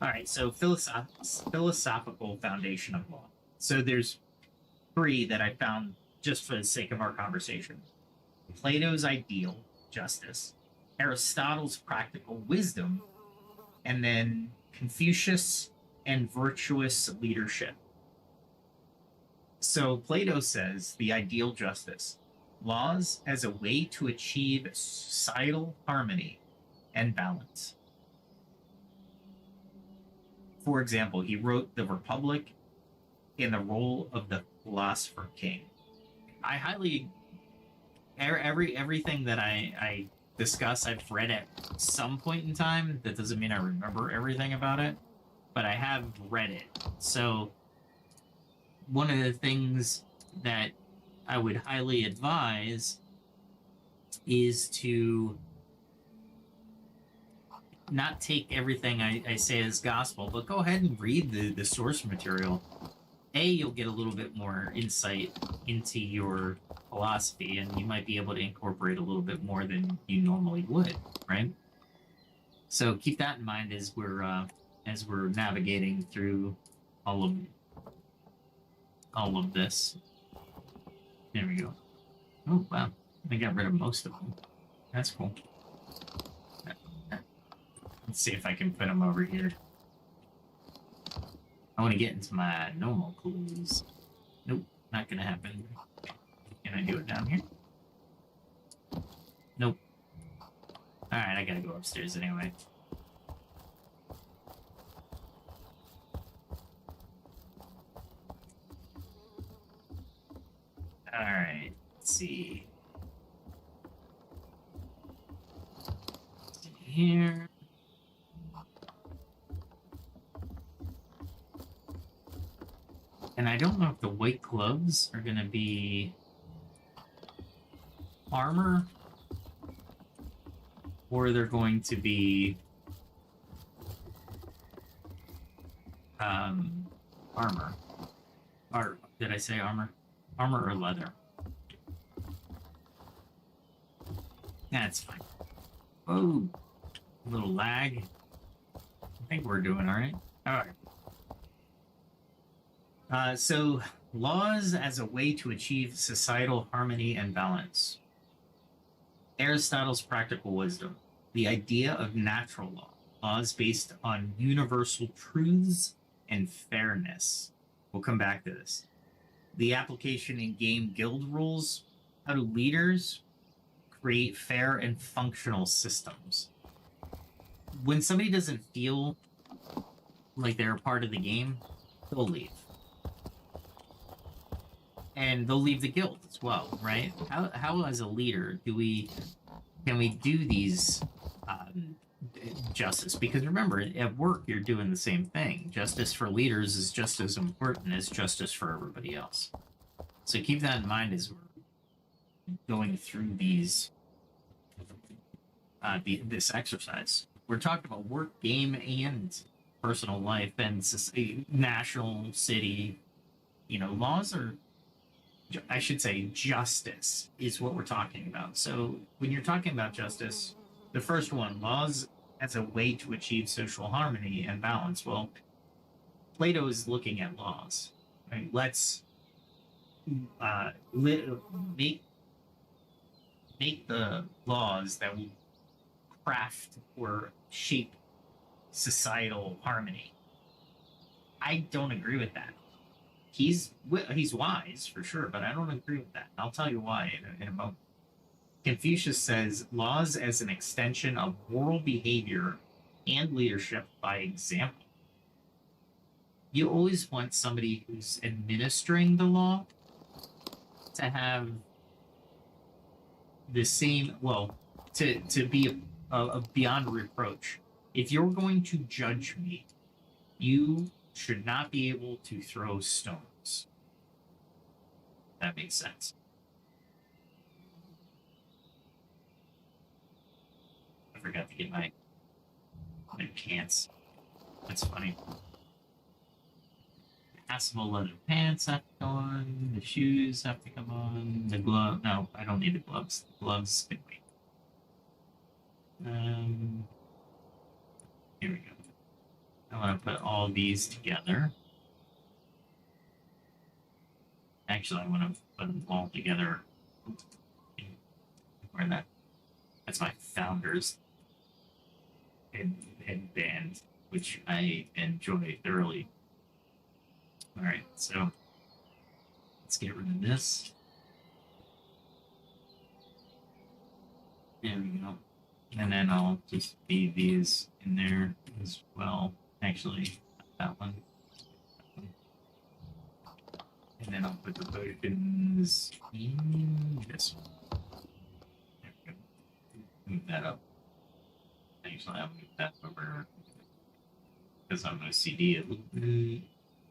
All right, so philosophical foundation of law. So there's three that I found just for the sake of our conversation: Plato's ideal justice, Aristotle's practical wisdom, and then Confucius and virtuous leadership. So Plato says the ideal justice: laws as a way to achieve societal harmony and balance. For example, he wrote The Republic in the role of the philosopher king. I highly everything that I discuss, I've read at some point in time. That doesn't mean I remember everything about it, but I have read it. So one of the things that I would highly advise is to not take everything I say as gospel, but go ahead and read the source material. You'll get a little bit more insight into your philosophy, and you might be able to incorporate a little bit more than you normally would, right? So keep that in mind as we're navigating through all of this. There we go. Oh wow, I got rid of most of them. That's cool. Let's see if I can put them over here. I want to get into my normal clues. Nope, not gonna happen. Can I do it down here? Nope. Alright, I gotta go upstairs anyway. Alright, let's see. Here. And I don't know if the white gloves are going to be armor or they're going to be armor. Or did I say armor? Armor or leather? That's fine. Oh, a little lag. I think we're doing all right. All right. So, laws as a way to achieve societal harmony and balance. Aristotle's practical wisdom. The idea of natural law. Laws based on universal truths and fairness. We'll come back to this. The application in game guild rules. How do leaders create fair and functional systems? When somebody doesn't feel like they're a part of the game, they'll leave. And they'll leave the guild as well, right? How as a leader can we do these justice? Because remember, at work you're doing the same thing. Justice for leaders is just as important as justice for everybody else. So keep that in mind as we're going through these this exercise. We're talking about work, game, and personal life, and national, city. Laws are. I should say justice is what we're talking about. So when you're talking about justice, the first one, laws as a way to achieve social harmony and balance. Well, Plato is looking at laws. Right? Let's make the laws that will craft or shape societal harmony. I don't agree with that. He's wise for sure, but I don't agree with that. I'll tell you why in a moment. Confucius says laws as an extension of moral behavior and leadership by example. You always want somebody who's administering the law to have the same, to be beyond reproach. If you're going to judge me, you should not be able to throw stones. That makes sense. I forgot to get my It can't. That's funny. Passable leather pants have to go on. The shoes have to come on. The glove. No, I don't need the gloves. The gloves can wait. Here we go. I want to put all these together. Actually, I want to put them all together. Where that's my founder's headband, which I enjoy thoroughly. All right, so let's get rid of this. There we go. And then I'll just feed these in there as well. Actually, that one. And then I'll put the tokens in this one. There we go. Move that up. Actually, I'll move that over because I'm going to CD it a little bit.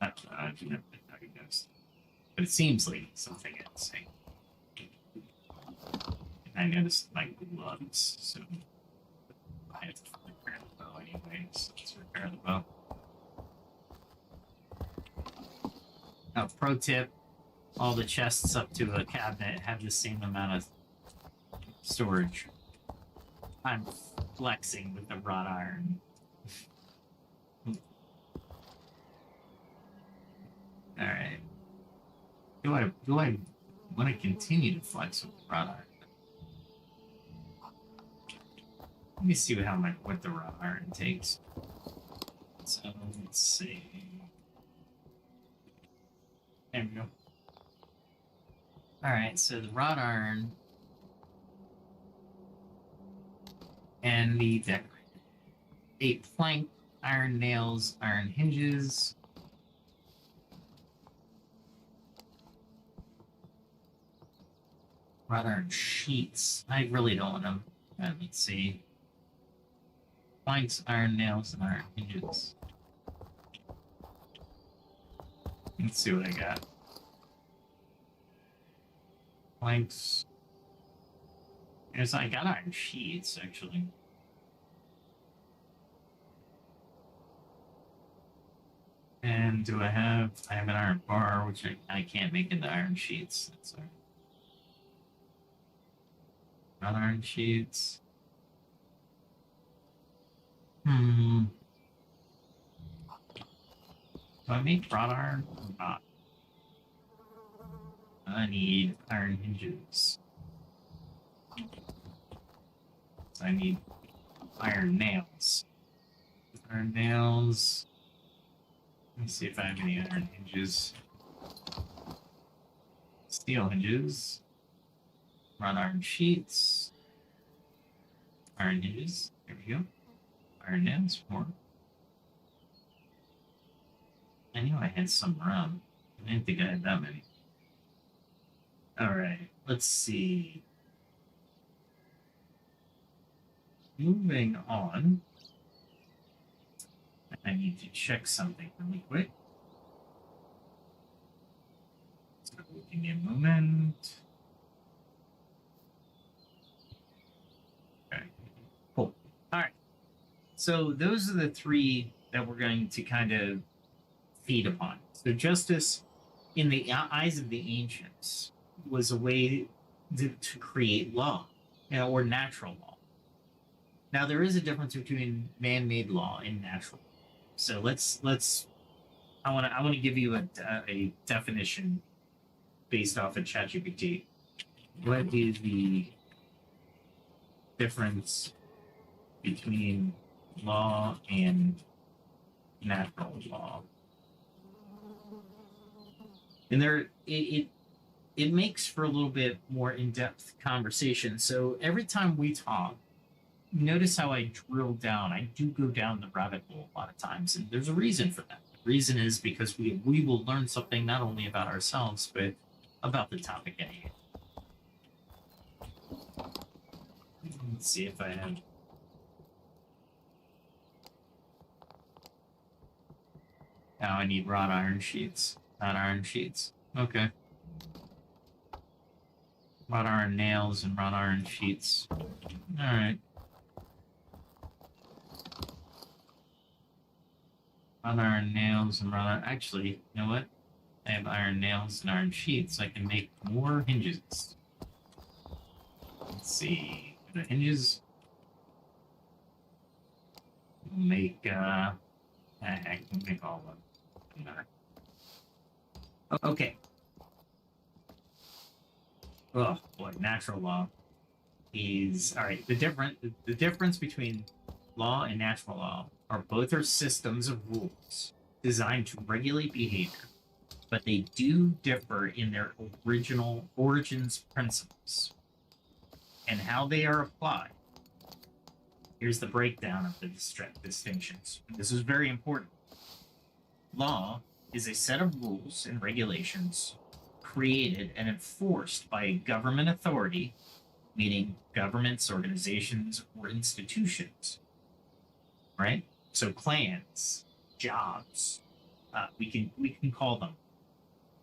I do never diagnosed. But it seems like something else. I noticed my gloves, so I have to repair the bow anyway, so let's repair the bow. Now, pro tip, all the chests up to a cabinet have the same amount of storage. I'm flexing with the wrought iron. Alright. Do I want to continue to flex with the wrought iron? Let me see what the wrought iron takes. So let's see. There we go. Alright, so the wrought iron and the decorated. 8 plank, iron nails, iron hinges. Wrought iron sheets. I really don't want them. Let's see. Planks, iron nails, and iron hinges. Let's see what I got. Planks. Yes, I got iron sheets, actually. And do I have an iron bar, which I can't make into iron sheets. That's all right. Not iron sheets. Do I make wrought iron or not? I need iron hinges. So I need iron nails. Iron nails. Let me see if I have any iron hinges. Steel hinges. Wrought iron sheets. Iron hinges. There we go. Iron nails. More. I knew I had some around. I didn't think I had that many. Alright, let's see. Moving on. I need to check something really quick. So give me a moment. Okay, cool. Alright. So those are the 3 that we're going to kind of feed upon. So justice, in the eyes of the ancients, was a way to create law, or natural law. Now there is a difference between man-made law and natural law. So I want to give you a definition based off of ChatGPT. What is the difference between law and natural law? And it makes for a little bit more in-depth conversation. So every time we talk, notice how I drill down. I do go down the rabbit hole a lot of times, and there's a reason for that. The reason is because we will learn something not only about ourselves, but about the topic at hand. Let's see if I have... Now I need wrought iron sheets, not iron sheets. Okay. Wrought iron nails and wrought iron sheets. Alright. Run iron nails and run. Actually, you know what? I have iron nails and iron sheets, so I can make more hinges. Let's see. The hinges make I can make all of them. Okay. Oh boy, natural law is all right. The difference between law and natural law are both are systems of rules designed to regulate behavior, but they do differ in their original origins principles and how they are applied. Here's the breakdown of the distinctions. This is very important. Law is a set of rules and regulations created and enforced by a government authority, meaning governments, organizations, or institutions, right? So clans, jobs, we can call them,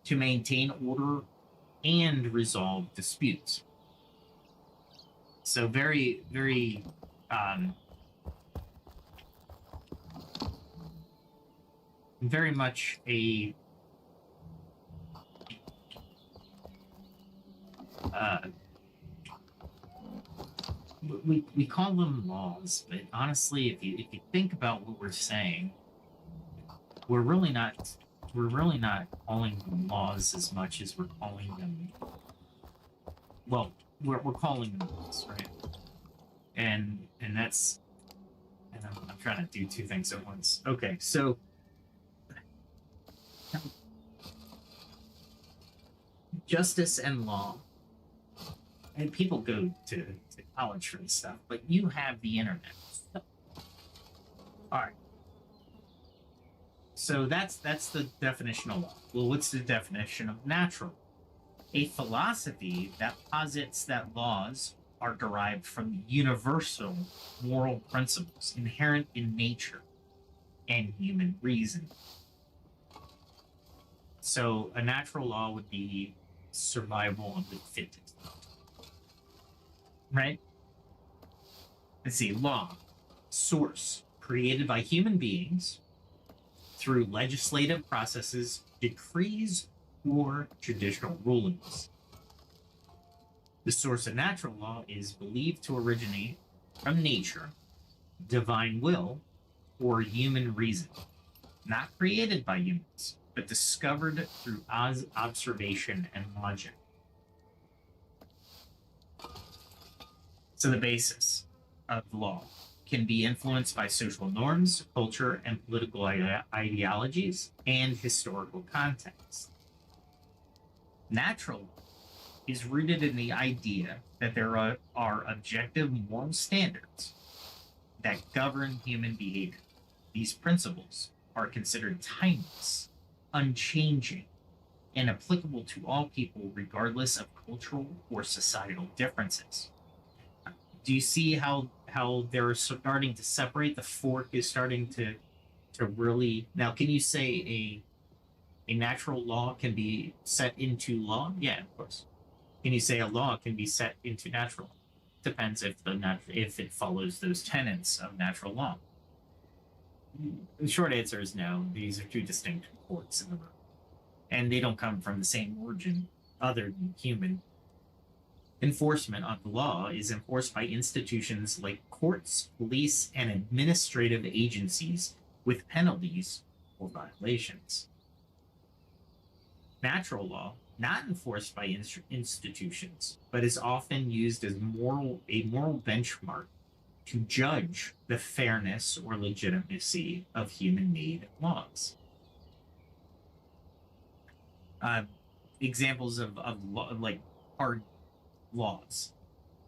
to maintain order and resolve disputes. So very, very very much a we call them laws, but honestly, if you think about what we're saying, we're really not calling them laws as much as we're calling them, well, we're calling them laws, right? And that's, and I'm trying to do two things at once. Okay, so justice and law, and people go to college for this stuff, but you have the internet. All right. So that's the definition of law. Well, what's the definition of natural? A philosophy that posits that laws are derived from universal moral principles inherent in nature and human reason. So a natural law would be survival of the fittest, right? Let's see, law, source, created by human beings through legislative processes, decrees, or judicial rulings. The source of natural law is believed to originate from nature, divine will, or human reason, not created by humans, but discovered through observation and logic. So the basis of law can be influenced by social norms, culture, and political ideologies, and historical context. Natural law is rooted in the idea that there are objective moral standards that govern human behavior. These principles are considered timeless, unchanging, and applicable to all people regardless of cultural or societal differences. Do you see how they're starting to separate? The fork is starting to really, now can you say a natural law can be set into law? Yeah, of course. Can you say a law can be set into natural? Depends if if it follows those tenets of natural law. The short answer is no. These are two distinct courts in the room, and they don't come from the same origin other than human. Enforcement of the law is enforced by institutions like courts, police, and administrative agencies with penalties for violations. Natural law, not enforced by institutions, but is often used as a moral benchmark to judge the fairness or legitimacy of human-made laws. Examples of like hard laws: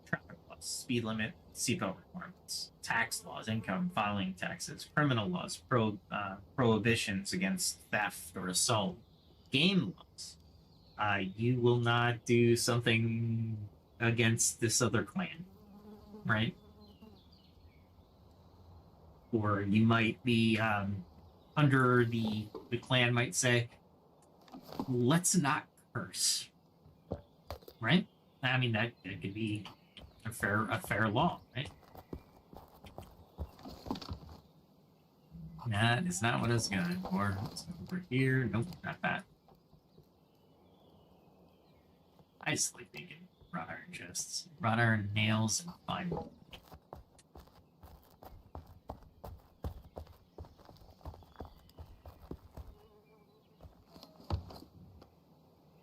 traffic laws, speed limit, seatbelt requirements, tax laws, income, filing taxes, criminal laws, prohibitions against theft or assault, game laws. You will not do something against this other clan, right? Or you might be under the clan might say, let's not curse, right? I mean, that could be a fair law, right? That is not what I was going for. It's over here. Nope, not that. I just like making wrought iron chests. Wrought iron nails and fine.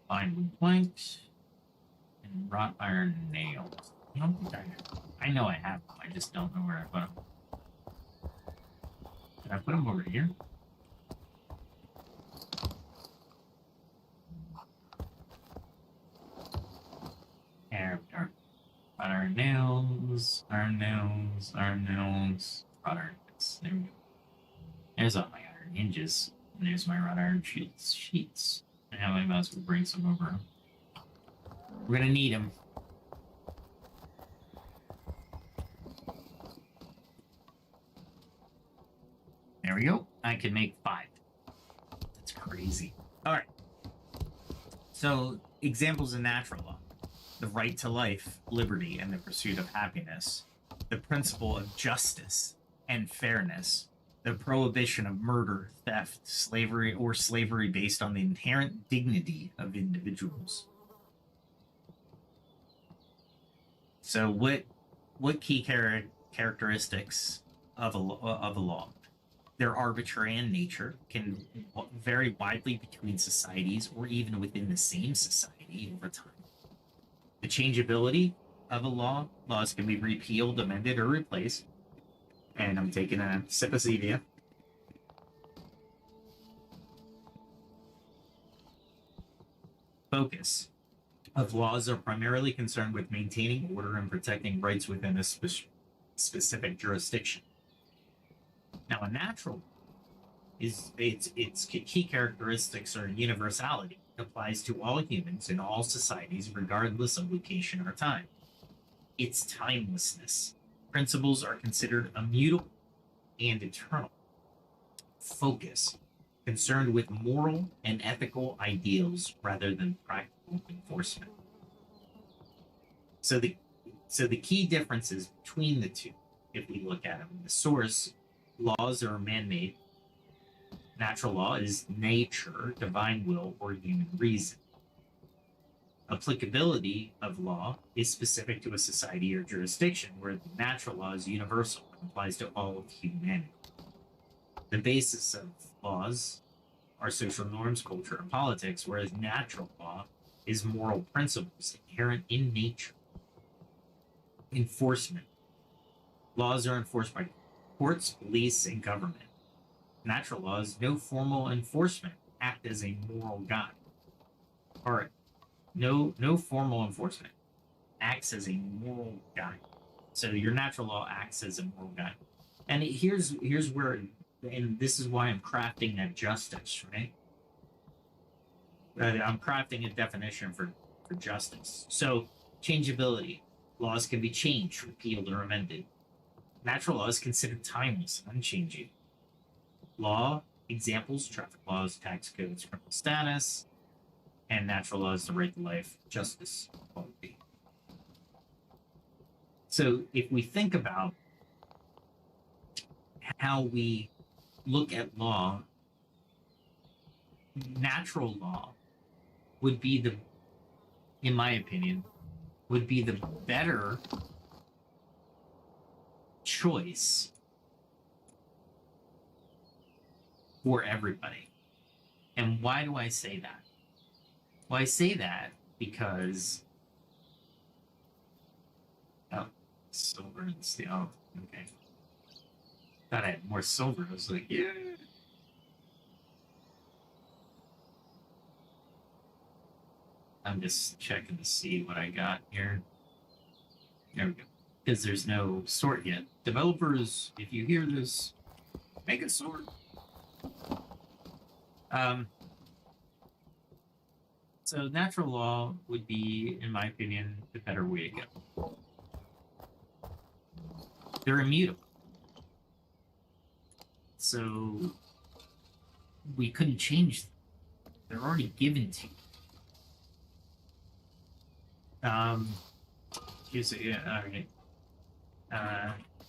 Fine wood planks and wrought iron nails. I don't think I know I have them. I just don't know where I put them. Did I put them over here? There we are. Wrought iron nails, iron nails, iron nails, wrought iron nails. There we go. There's all my iron hinges. And there's my wrought iron sheets. And I might as well bring some over. We're gonna need them. There we go. I can make 5. That's crazy. All right. So, examples of natural law: the right to life, liberty, and the pursuit of happiness, the principle of justice and fairness, the prohibition of murder, theft, slavery, or slavery based on the inherent dignity of individuals. So, what key characteristics of a law? They're arbitrary in nature, can vary widely between societies or even within the same society over time. The changeability of a law: laws can be repealed, amended, or replaced. And I'm taking a sip of stevia. Focus of laws are primarily concerned with maintaining order and protecting rights within a specific jurisdiction. Now, a natural is its key characteristics are universality. It applies to all humans in all societies, regardless of location or time. Its timelessness. Principles are considered immutable and eternal. Focus, concerned with moral and ethical ideals rather than practical enforcement. So the key differences between the two, if we look at them, the source: laws are man-made. Natural law is nature, divine will, or human reason. Applicability of law is specific to a society or jurisdiction, where the natural law is universal and applies to all of humanity. The basis of laws are social norms, culture, and politics, whereas natural law is moral principles inherent in nature. Enforcement. Laws are enforced by courts, police, and government. Natural laws, no formal enforcement, act as a moral guide. Or no formal enforcement acts as a moral guide. So your natural law acts as a moral guide. And here's where, and this is why I'm crafting that justice, right? I'm crafting a definition for justice. So, changeability. Laws can be changed, repealed, or amended. Natural law is considered timeless and unchanging. Law examples: traffic laws, tax codes, criminal status, and natural laws: the right to life, justice, equality. So, if we think about how we look at law, natural law would be in my opinion, would be the better choice for everybody. And why do I say that? Well, I say that because silver and steel. Okay. Thought I had more silver. I was like, yeah. I'm just checking to see what I got here. There we go. Because there's no sword yet. Developers, if you hear this, make a sword. So natural law would be, in my opinion, the better way to go. They're immutable. So we couldn't change them. They're already given to you. All right.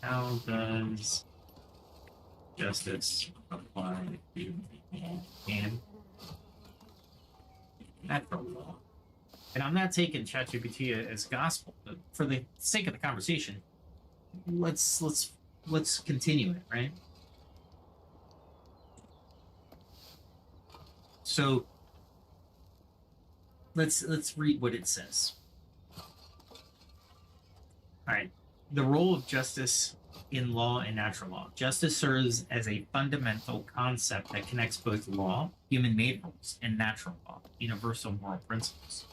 How does justice applied to all and natural law. And I'm not taking ChatGPT as gospel, but for the sake of the conversation, let's continue it, right? So let's read what it says. All right. The role of justice in law and natural law. Justice serves as a fundamental concept that connects both law, human-made rules, and natural law, universal moral principles.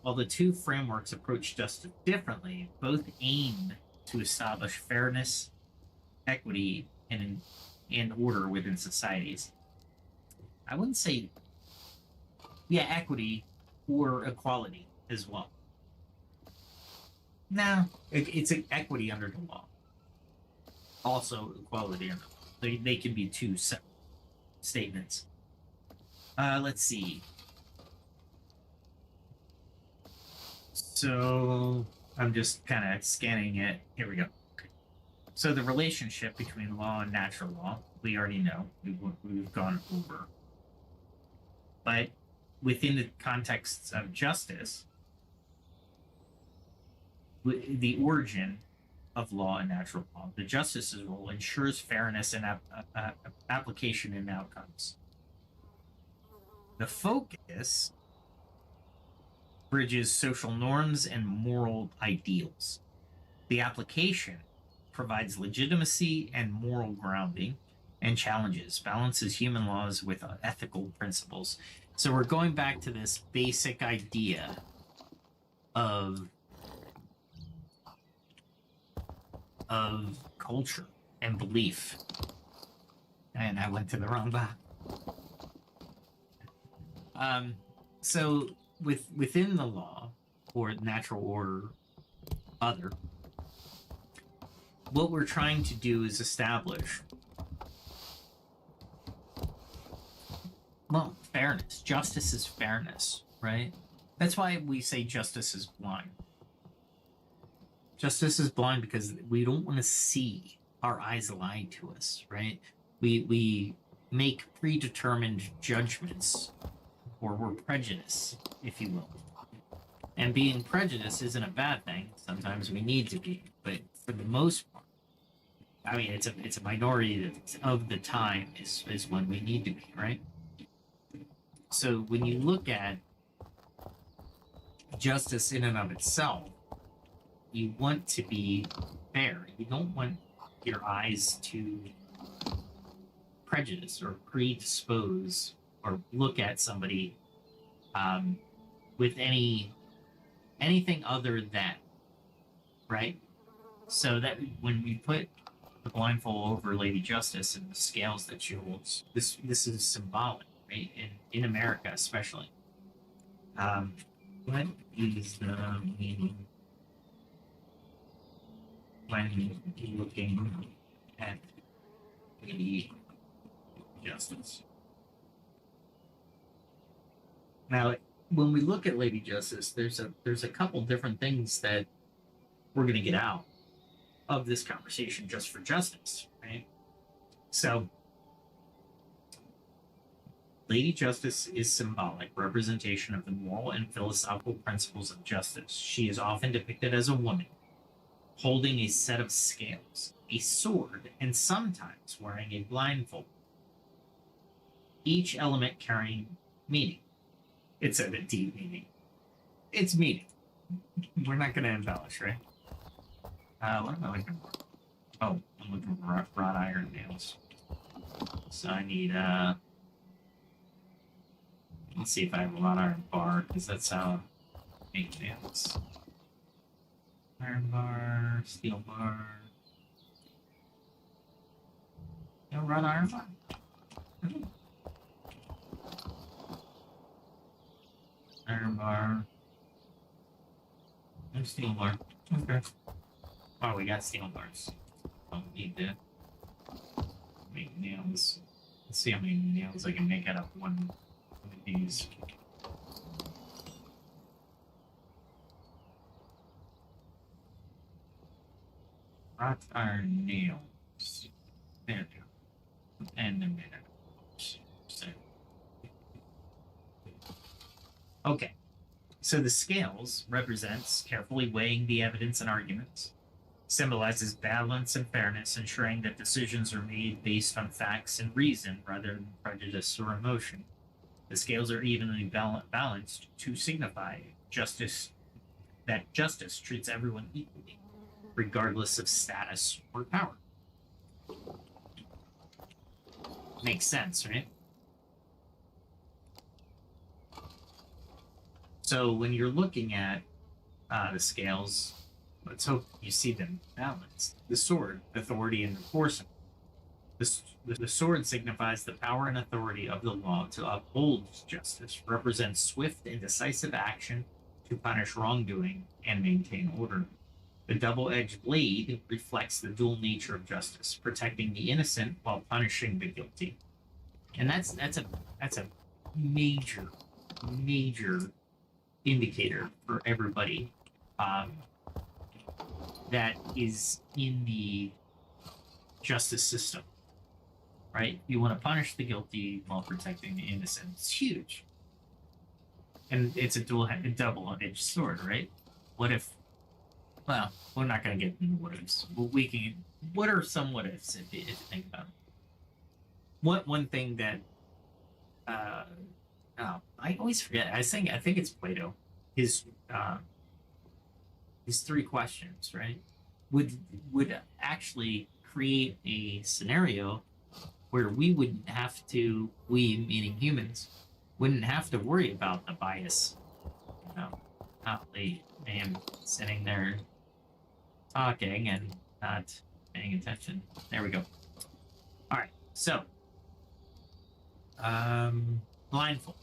While the two frameworks approach justice differently, both aim to establish fairness, equity, and order within societies. I wouldn't say, equity or equality as well. No, it's equity under the law. Also, equality under the law. They can be two separate statements. Let's see. So I'm just kind of scanning it. Here we go. Okay. So the relationship between law and natural law, we already know. We've gone over. But within the context of justice, the origin of law and natural law, the justice's role ensures fairness and application and outcomes. The focus bridges social norms and moral ideals. The application provides legitimacy and moral grounding and challenges, balances human laws with ethical principles. So we're going back to this basic idea of culture and belief. And I went to the wrong box. So within the law or natural order, other, what we're trying to do is establish, well, fairness. Justice is fairness, right? That's why we say justice is blind. Justice is blind because we don't want to see our eyes lie to us, right? We make predetermined judgments, or we're prejudiced, if you will. And being prejudiced isn't a bad thing. Sometimes we need to be, but for the most part, I mean, it's a minority of the time is when we need to be, right? So when you look at justice in and of itself, you want to be fair. You don't want your eyes to prejudice or predispose or look at somebody with anything other than, right? So that when we put the blindfold over Lady Justice and the scales that she holds, this is symbolic, right? In America especially. What is the meaning when looking at Lady Justice? Now, when we look at Lady Justice, there's a couple different things that we're going to get out of this conversation just for justice, right? So, Lady Justice is symbolic representation of the moral and philosophical principles of justice. She is often depicted as a woman holding a set of scales, a sword, and sometimes wearing a blindfold. Each element carrying meaning. It's a deep meaning. It's meaning. We're not going to embellish, right? What am I looking for? Oh, I'm looking for wrought iron nails. So I need, let's see if I have a wrought iron bar, because that's how I make nails. Iron bar, steel bar. No wrought iron bar? Iron bar. No steel bar. Okay. Oh, we got steel bars. Don't need to make nails. Let's see how many nails I can make out of one of these. Wrought iron nails. There we go. and okay. So the scales represents carefully weighing the evidence and arguments, symbolizes balance and fairness, ensuring that decisions are made based on facts and reason rather than prejudice or emotion. The scales are evenly balanced to signify justice, that justice treats everyone equally, regardless of status or power. Makes sense, right? So when you're looking at the scales, let's hope you see them balanced. The sword, authority and enforcement. The sword signifies the power and authority of the law to uphold justice, represents swift and decisive action to punish wrongdoing and maintain order. The double-edged blade reflects the dual nature of justice, protecting the innocent while punishing the guilty. And that's a major indicator for everybody that is in the justice system, right? You want to punish the guilty while protecting the innocent. It's huge, and it's a double-edged sword, right? What if? Well, we're not going to get into what ifs. We can. What are some what ifs if you think about it? One thing that oh, I always forget. I think it's Plato. His 3 questions, right? Would actually create a scenario where we wouldn't have to, we meaning humans, wouldn't have to worry about the bias. You know, I am sitting there talking and not paying attention. There we go. All right, so blindfold,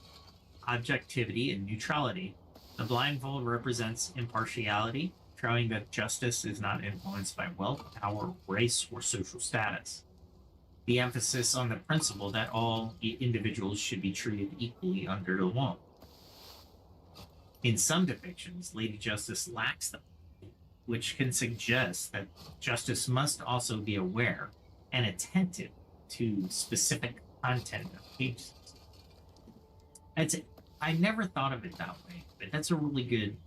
objectivity and neutrality. The blindfold represents impartiality, showing that justice is not influenced by wealth, power, race, or social status. The emphasis on the principle that all individuals should be treated equally under the law. In some depictions, Lady Justice lacks them, which can suggest that justice must also be aware and attentive to specific content of cases. I never thought of it that way, but that's a really good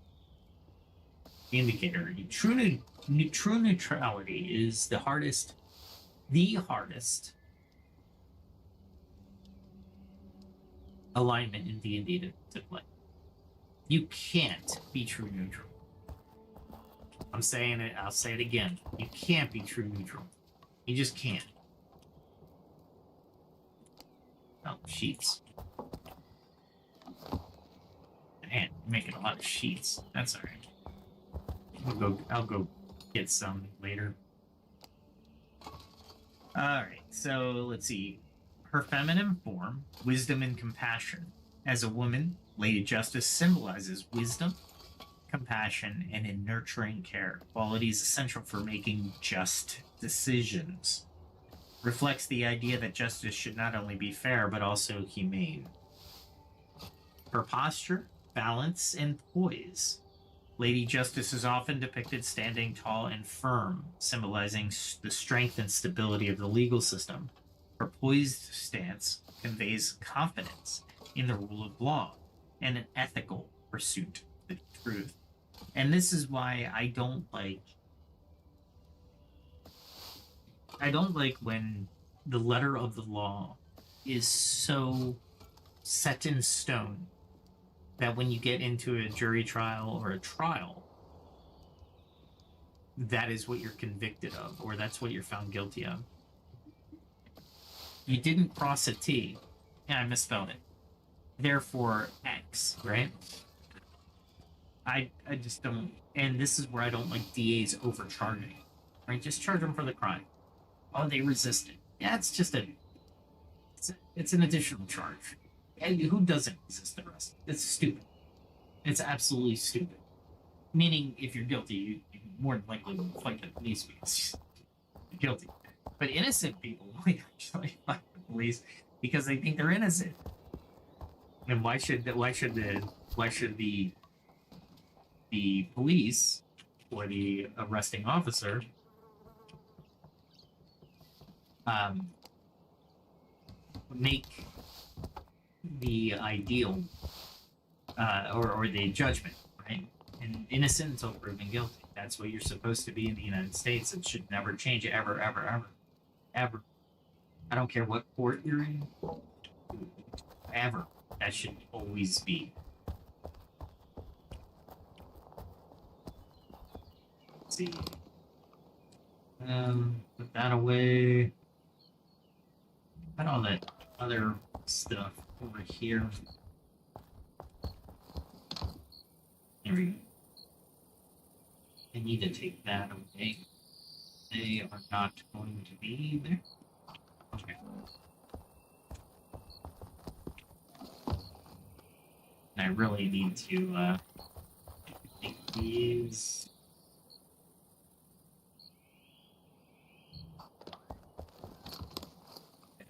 indicator. True neutrality is the hardest alignment in D&D to play. You can't be true neutral. I'm saying it, I'll say it again. You can't be true neutral. You just can't. Oh, sheets. Man, you're making a lot of sheets. That's alright. I'll go get some later. Alright, so let's see. Her feminine form, wisdom and compassion. As a woman, Lady Justice symbolizes wisdom, compassion, and in nurturing care, qualities essential for making just decisions. Reflects the idea that justice should not only be fair, but also humane. Her posture, balance, and poise. Lady Justice is often depicted standing tall and firm, symbolizing the strength and stability of the legal system. Her poised stance conveys confidence in the rule of law and an ethical pursuit of the truth. And this is why I don't like when the letter of the law is so set in stone that when you get into a jury trial or a trial, that is what you're convicted of, or that's what you're found guilty of. You didn't cross a T. Yeah, I misspelled it. Therefore, X, right? I just don't, and this is where I don't like DAs overcharging, right? Just charge them for the crime. Oh, they resisted. Yeah, it's just it's an additional charge. And who doesn't resist arrest? It's stupid. It's absolutely stupid. Meaning, if you're guilty, you more than likely will fight the police because you're guilty. But innocent people might actually fight the police because they think they're innocent. And why should the police or the arresting officer make the ideal or the judgment, right? And innocent until proven guilty. That's what you're supposed to be in the United States. It should never change ever, ever, ever, ever. I don't care what court you're in, ever. That should always be. Let's see. Put that away. Put all that other stuff over here. There we go. I need to take that away. They are not going to be there. Okay. And I really need to take these.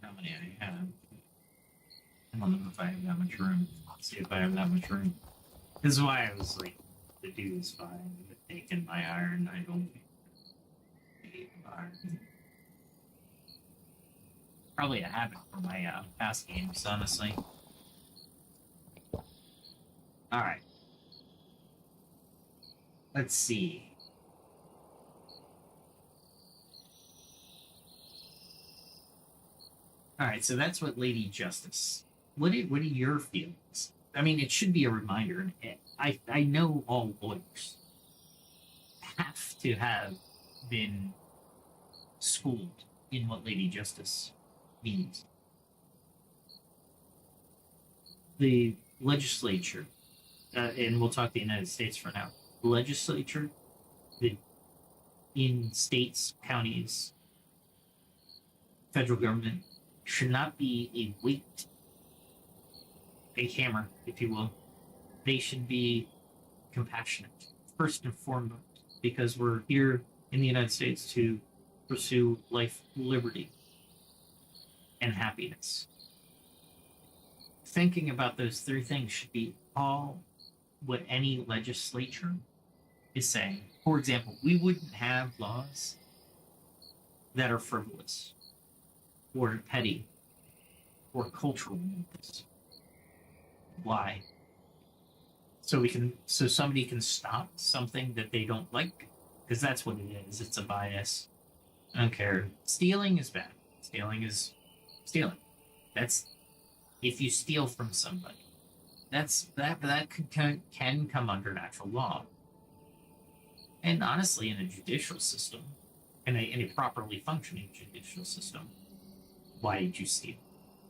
How many I have? I don't know if I have that much room. Let's see if I have that much room. This is why I was like, the dude is fine. But taking my iron, I don't need iron. Probably a habit for my past games, honestly. Alright. Let's see. Alright, so that's what Lady Justice. What are your feelings? I mean, it should be a reminder. I know all lawyers have to have been schooled in what Lady Justice means. The legislature, and we'll talk the United States for now. The legislature, in states, counties, federal government, should not be a weight, a hammer, if you will. They should be compassionate, first and foremost, because we're here in the United States to pursue life, liberty, and happiness. Thinking about those three things should be all what any legislature is saying. For example, we wouldn't have laws that are frivolous or petty or cultural movements. Why? So somebody can stop something that they don't like, because that's what it is. It's a bias. I don't care. Stealing is bad. Stealing is stealing. That's if you steal from somebody. That can come under natural law. And honestly, in a judicial system, in a properly functioning judicial system, why did you steal?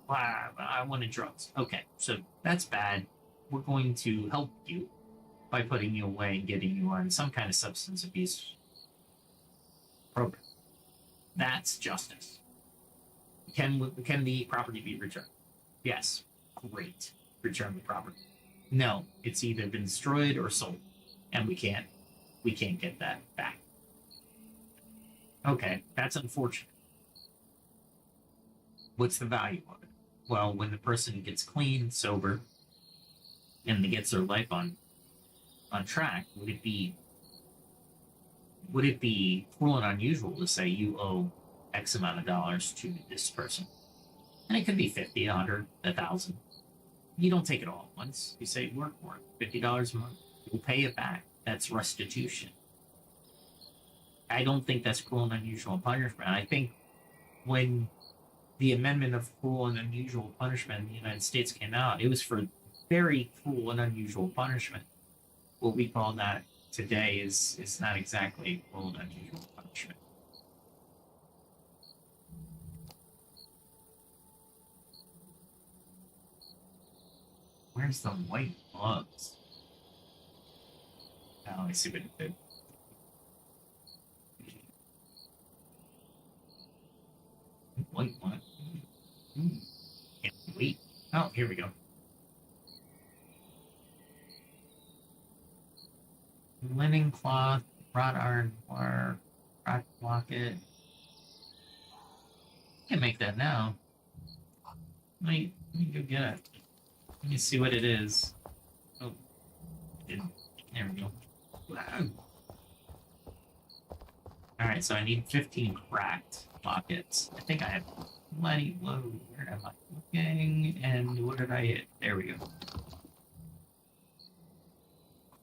Why I wanted drugs. Okay, so that's bad. We're going to help you by putting you away and getting you on some kind of substance abuse program. That's justice. Can the property be returned? Yes. Great. Return the property. No, it's either been destroyed or sold, and we can't get that back. Okay, that's unfortunate. What's the value of it? Well, when the person gets clean, sober, and they gets their life on track, would it be cruel and unusual to say you owe X amount of dollars to this person? And it could be 50, 100, 1,000. You don't take it all at once. You say, work for it. $50 a month. We'll pay it back. That's restitution. I don't think that's cruel and unusual punishment. I think when the amendment of cruel and unusual punishment in the United States came out, it was for very cruel and unusual punishment. What we call that today is not exactly cruel and unusual punishment. Where's the white bugs? Oh, let me see what it did. White one. Can't wait. Oh, here we go. Linen cloth, wrought iron wire, rock locket. Can't make that now. Let me go get it. Let me see what it is. Oh, there we go. Wow. Alright, so I need 15 cracked lockets. I think I have plenty. Whoa, where am I? Lawmaking, and what did I hit? There we go.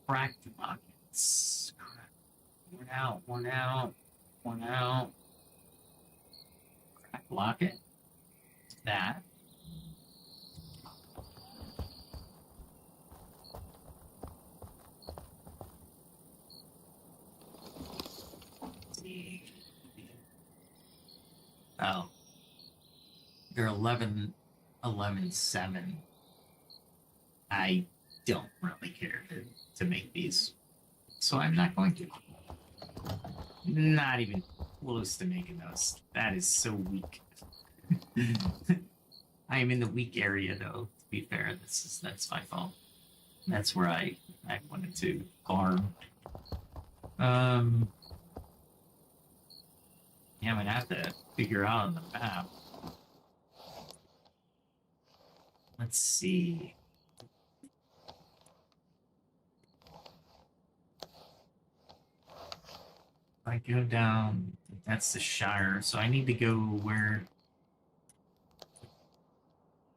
Cracked lockets. One out, one out, one out. Cracked locket. That. Let's see. Oh. They're 11, 11, 7. I don't really care to make these. So I'm not going to. Not even close to making those. That is so weak. I am in the weak area, though. To be fair, that's my fault. That's where I wanted to farm. Yeah, I'm gonna have to figure out on the map. Let's see. If I go down, that's the Shire, so I need to go where.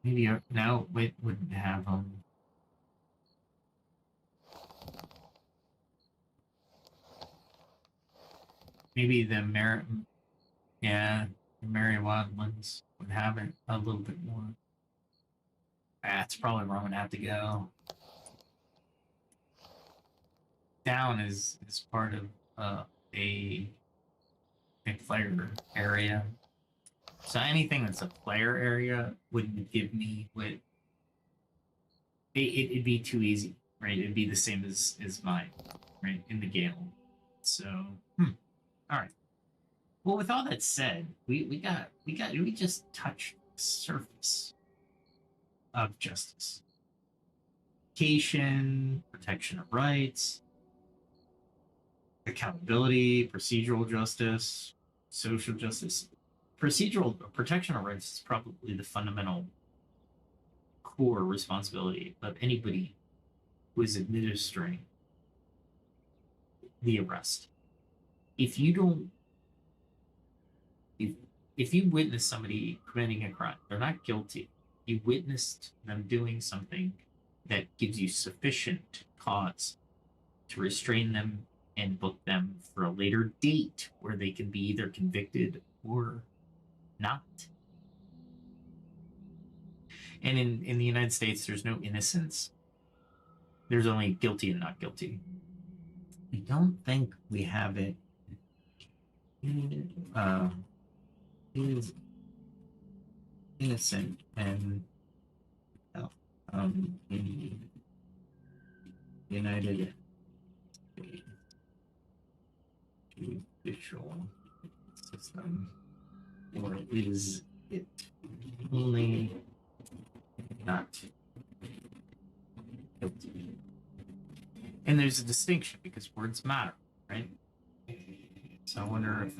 Maybe no, it wouldn't have them. Maybe the the Merry Wildlands would have it a little bit more. That's probably where I'm gonna have to go. Down is part of a player area. So anything that's a player area wouldn't give me what it'd be too easy, right? It'd be the same as mine, right? In the Gale. So all right. Well, with all that said, we just touched the surface of justice. Education, protection of rights, accountability, procedural justice, social justice. Procedural protection of rights is probably the fundamental core responsibility of anybody who is administering the arrest. If you don't, if you witness somebody committing a crime, they're not guilty. You witnessed them doing something that gives you sufficient cause to restrain them and book them for a later date where they can be either convicted or not. And in the United States, there's no innocence. There's only guilty and not guilty. I don't think we have it. Is innocent and in the United States judicial system, or is it only not guilty? And there's a distinction because words matter, right? So I wonder if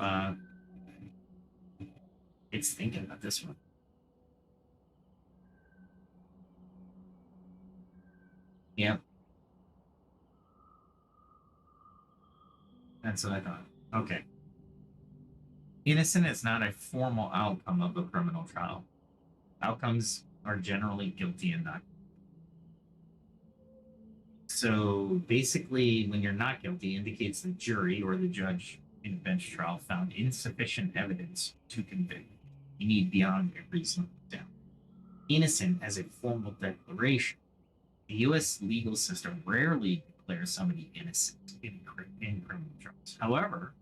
it's thinking about this one. Yep. That's what I thought. Okay. Innocent is not a formal outcome of a criminal trial. Outcomes are generally guilty and not. So basically, when you're not guilty, indicates the jury or the judge in a bench trial found insufficient evidence to convict. You need beyond a reasonable doubt. Innocent as a formal declaration. The U.S. legal system rarely declares somebody innocent in criminal trials. However,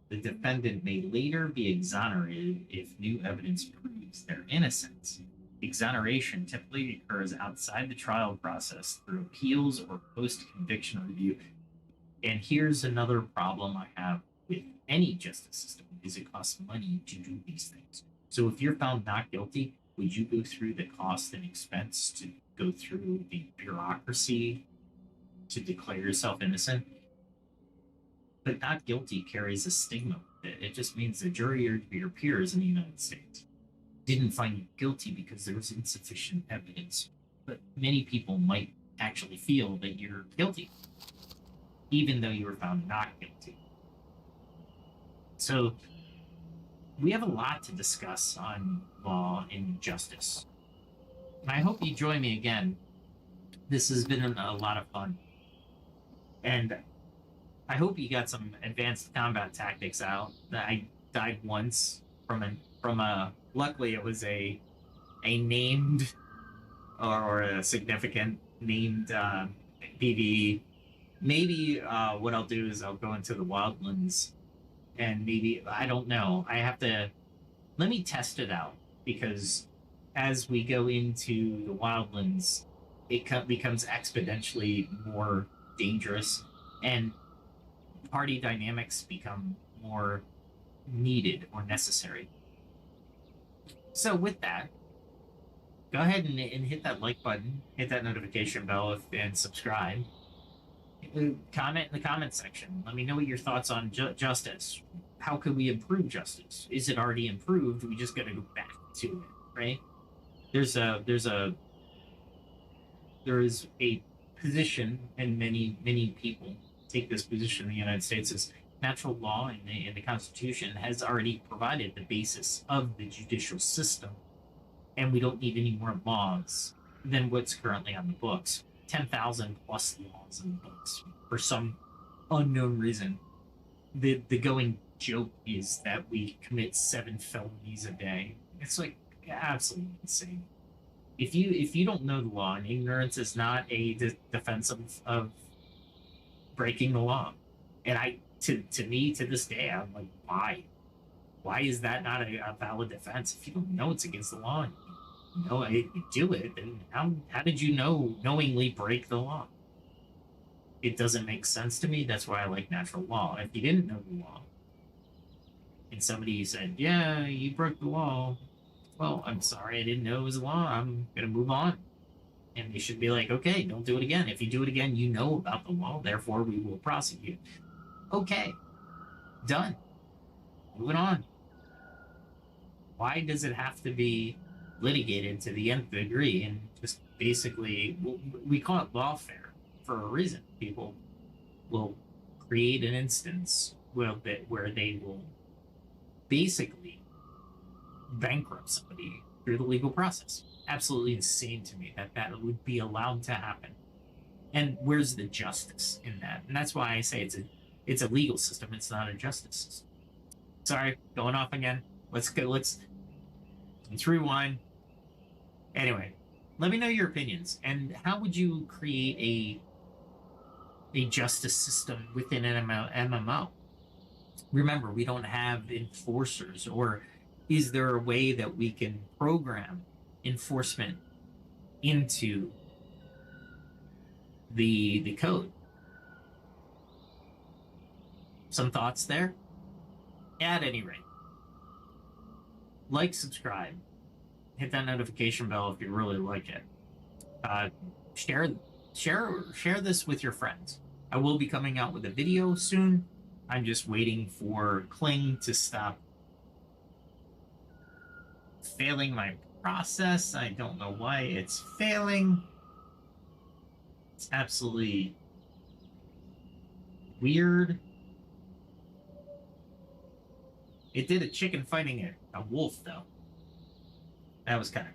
the defendant may later be exonerated if new evidence proves their innocence. Exoneration typically occurs outside the trial process through appeals or post-conviction review. And here's another problem I have with any justice system is it costs money to do these things. So if you're found not guilty, would you go through the cost and expense to go through the bureaucracy to declare yourself innocent? But not guilty carries a stigma with it. It just means the jury or your peers in the United States didn't find you guilty because there was insufficient evidence. But many people might actually feel that you're guilty, even though you were found not guilty. So we have a lot to discuss on law and justice. I hope you join me again. This has been a lot of fun. And I hope you got some advanced combat tactics out. I died once from a luckily it was a named or a significant named PV. Maybe what I'll do is I'll go into the wildlands and maybe I don't know. I have to let me test it out because as we go into the wildlands, it becomes exponentially more dangerous and party dynamics become more needed or necessary. So with that, go ahead and hit that like button, hit that notification bell, and subscribe. Comment in the comment section. Let me know what your thoughts on justice. How could we improve justice? Is it already improved? We just got to go back to it, right? There is a position, and many people take this position in the United States as natural law in the Constitution has already provided the basis of the judicial system, and we don't need any more laws than what's currently on the books. 10,000 plus laws in the books for some unknown reason. The going joke is that we commit 7 felonies a day. It's like absolutely insane. If you don't know the law, and ignorance is not a defense of breaking the law. And to me to this day, I'm like, why is that not a valid defense? If you don't know it's against the law, you do it, then how did you knowingly break the law? It doesn't make sense to me. That's why I like natural law. If you didn't know the law and somebody said, yeah, you broke the law, well, I'm sorry, I didn't know it was a law, I'm gonna move on. And they should be like, okay, don't do it again. If you do it again, you know about the law, therefore we will prosecute. Okay, done, moving on. Why does it have to be litigated to the nth degree and just basically, we call it lawfare for a reason. People will create an instance where they will basically bankrupt somebody through the legal process. Absolutely insane to me that would be allowed to happen. And where's the justice in that? And that's why I say it's a legal system, it's not a justice system. Sorry, going off again. Let's rewind. Anyway, let me know your opinions. And how would you create a justice system within an MMO? Remember, we don't have enforcers. Or is there a way that we can program enforcement into the code? Some thoughts there? At any rate, like, subscribe, hit that notification bell if you really like it. Share this with your friends. I will be coming out with a video soon. I'm just waiting for Kling to stop failing my process. I don't know why it's failing. It's absolutely weird. It did a chicken fighting a wolf, though. That was kind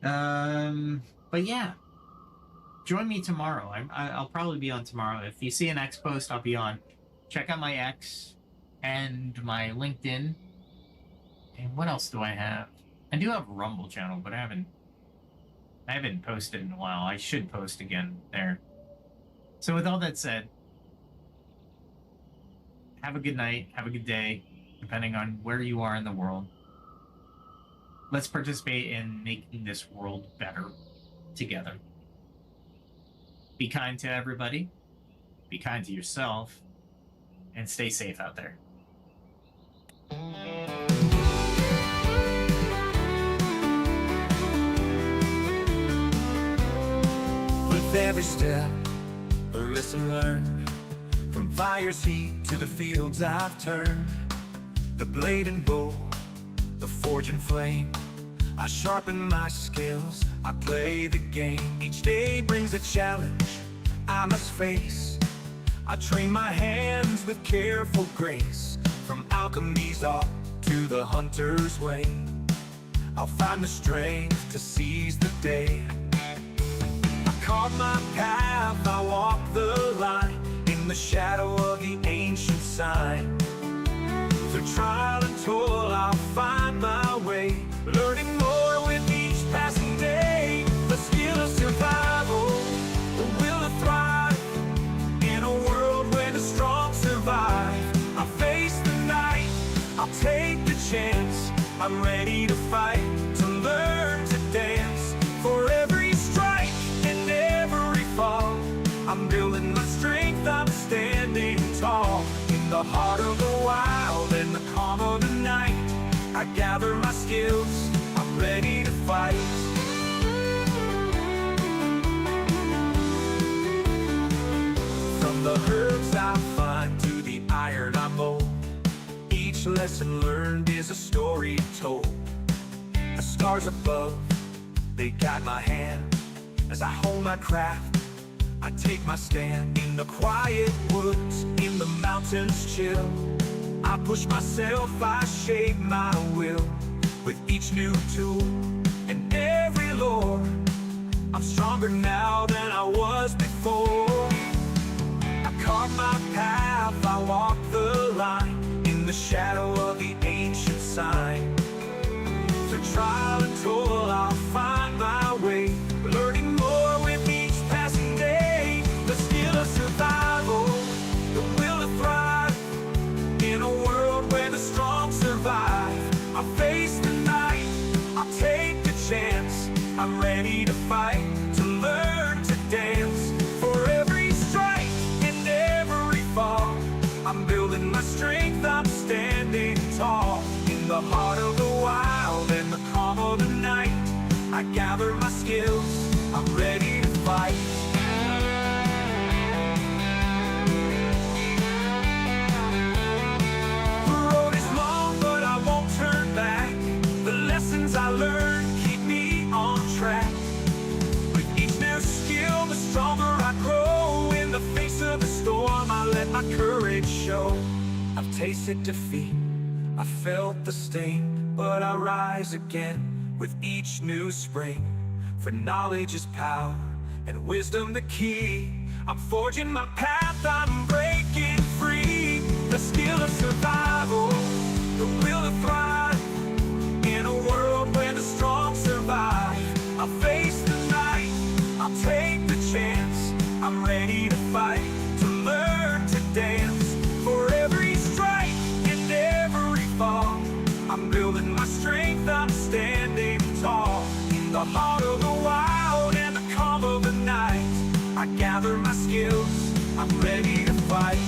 of... But yeah. Join me tomorrow. I'll probably be on tomorrow. If you see an X post, I'll be on. Check out my X and my LinkedIn. And what else do I have? I do have a Rumble channel, but I haven't posted in a while. I should post again there. So with all that said, have a good night, have a good day, depending on where you are in the world. Let's participate in making this world better together. Be kind to everybody, be kind to yourself, and stay safe out there. With every step, a lesson learned. From fire's heat to the fields I've turned. The blade and bow, the forge and flame. I sharpen my skills, I play the game. Each day brings a challenge I must face. I train my hands with careful grace. From alchemy's art to the hunter's way, I'll find the strength to seize the day. I carve my path, I walk the line, in the shadow of the ancient sign. Through trial and toil, I'll find my way, learning more with each passing day. The skill of survival, the will to thrive, in a world where the strong survive. I face the night, I'll take the chance, I'm ready to fight, to learn to dance. For every strike and every fall, I'm building my strength, I'm standing tall. In the heart of the wild and the calm of the night, I gather my skills, I'm ready to fight. From the herbs I find to the iron I mold, each lesson learned is a story told. The stars above, they guide my hand, as I hold my craft, I take my stand. In the quiet woods, in the mountains chill, I push myself, I shape my will. With each new tool and every lore, I'm stronger now than I was before. I carve my path, I walk the line, in the shadow of the ancient sign. Through trial and toil, I'll find my way, learning more with each passing day. The skill of survival, the will to thrive, in a world where the strong survive. I face the night, I'll take the chance, I'm ready to fight, to learn to dance. For every strike and every fall, I'm building my strength, I'm standing tall. In the heart of the wild and the calm of the night, I gather my skills, I'm ready to fight. The road is long, but I won't turn back. The lessons I learned keep me on track. With each new skill, the stronger I grow. In the face of the storm, I let my courage show. I've tasted defeat, I felt the sting, but I rise again with each new spring. For knowledge is power, and wisdom the key. I'm forging my path, I'm breaking free. The skill of survival, the will to thrive, in a world where the strong survive. I'll face the night, I'll take the chance, I'm ready to fight, to learn to dance. For every strike and every fall, I'm building my strength, I'm standing tall. In the heart of the wild and the calm of the night, I gather my skills, I'm ready to fight.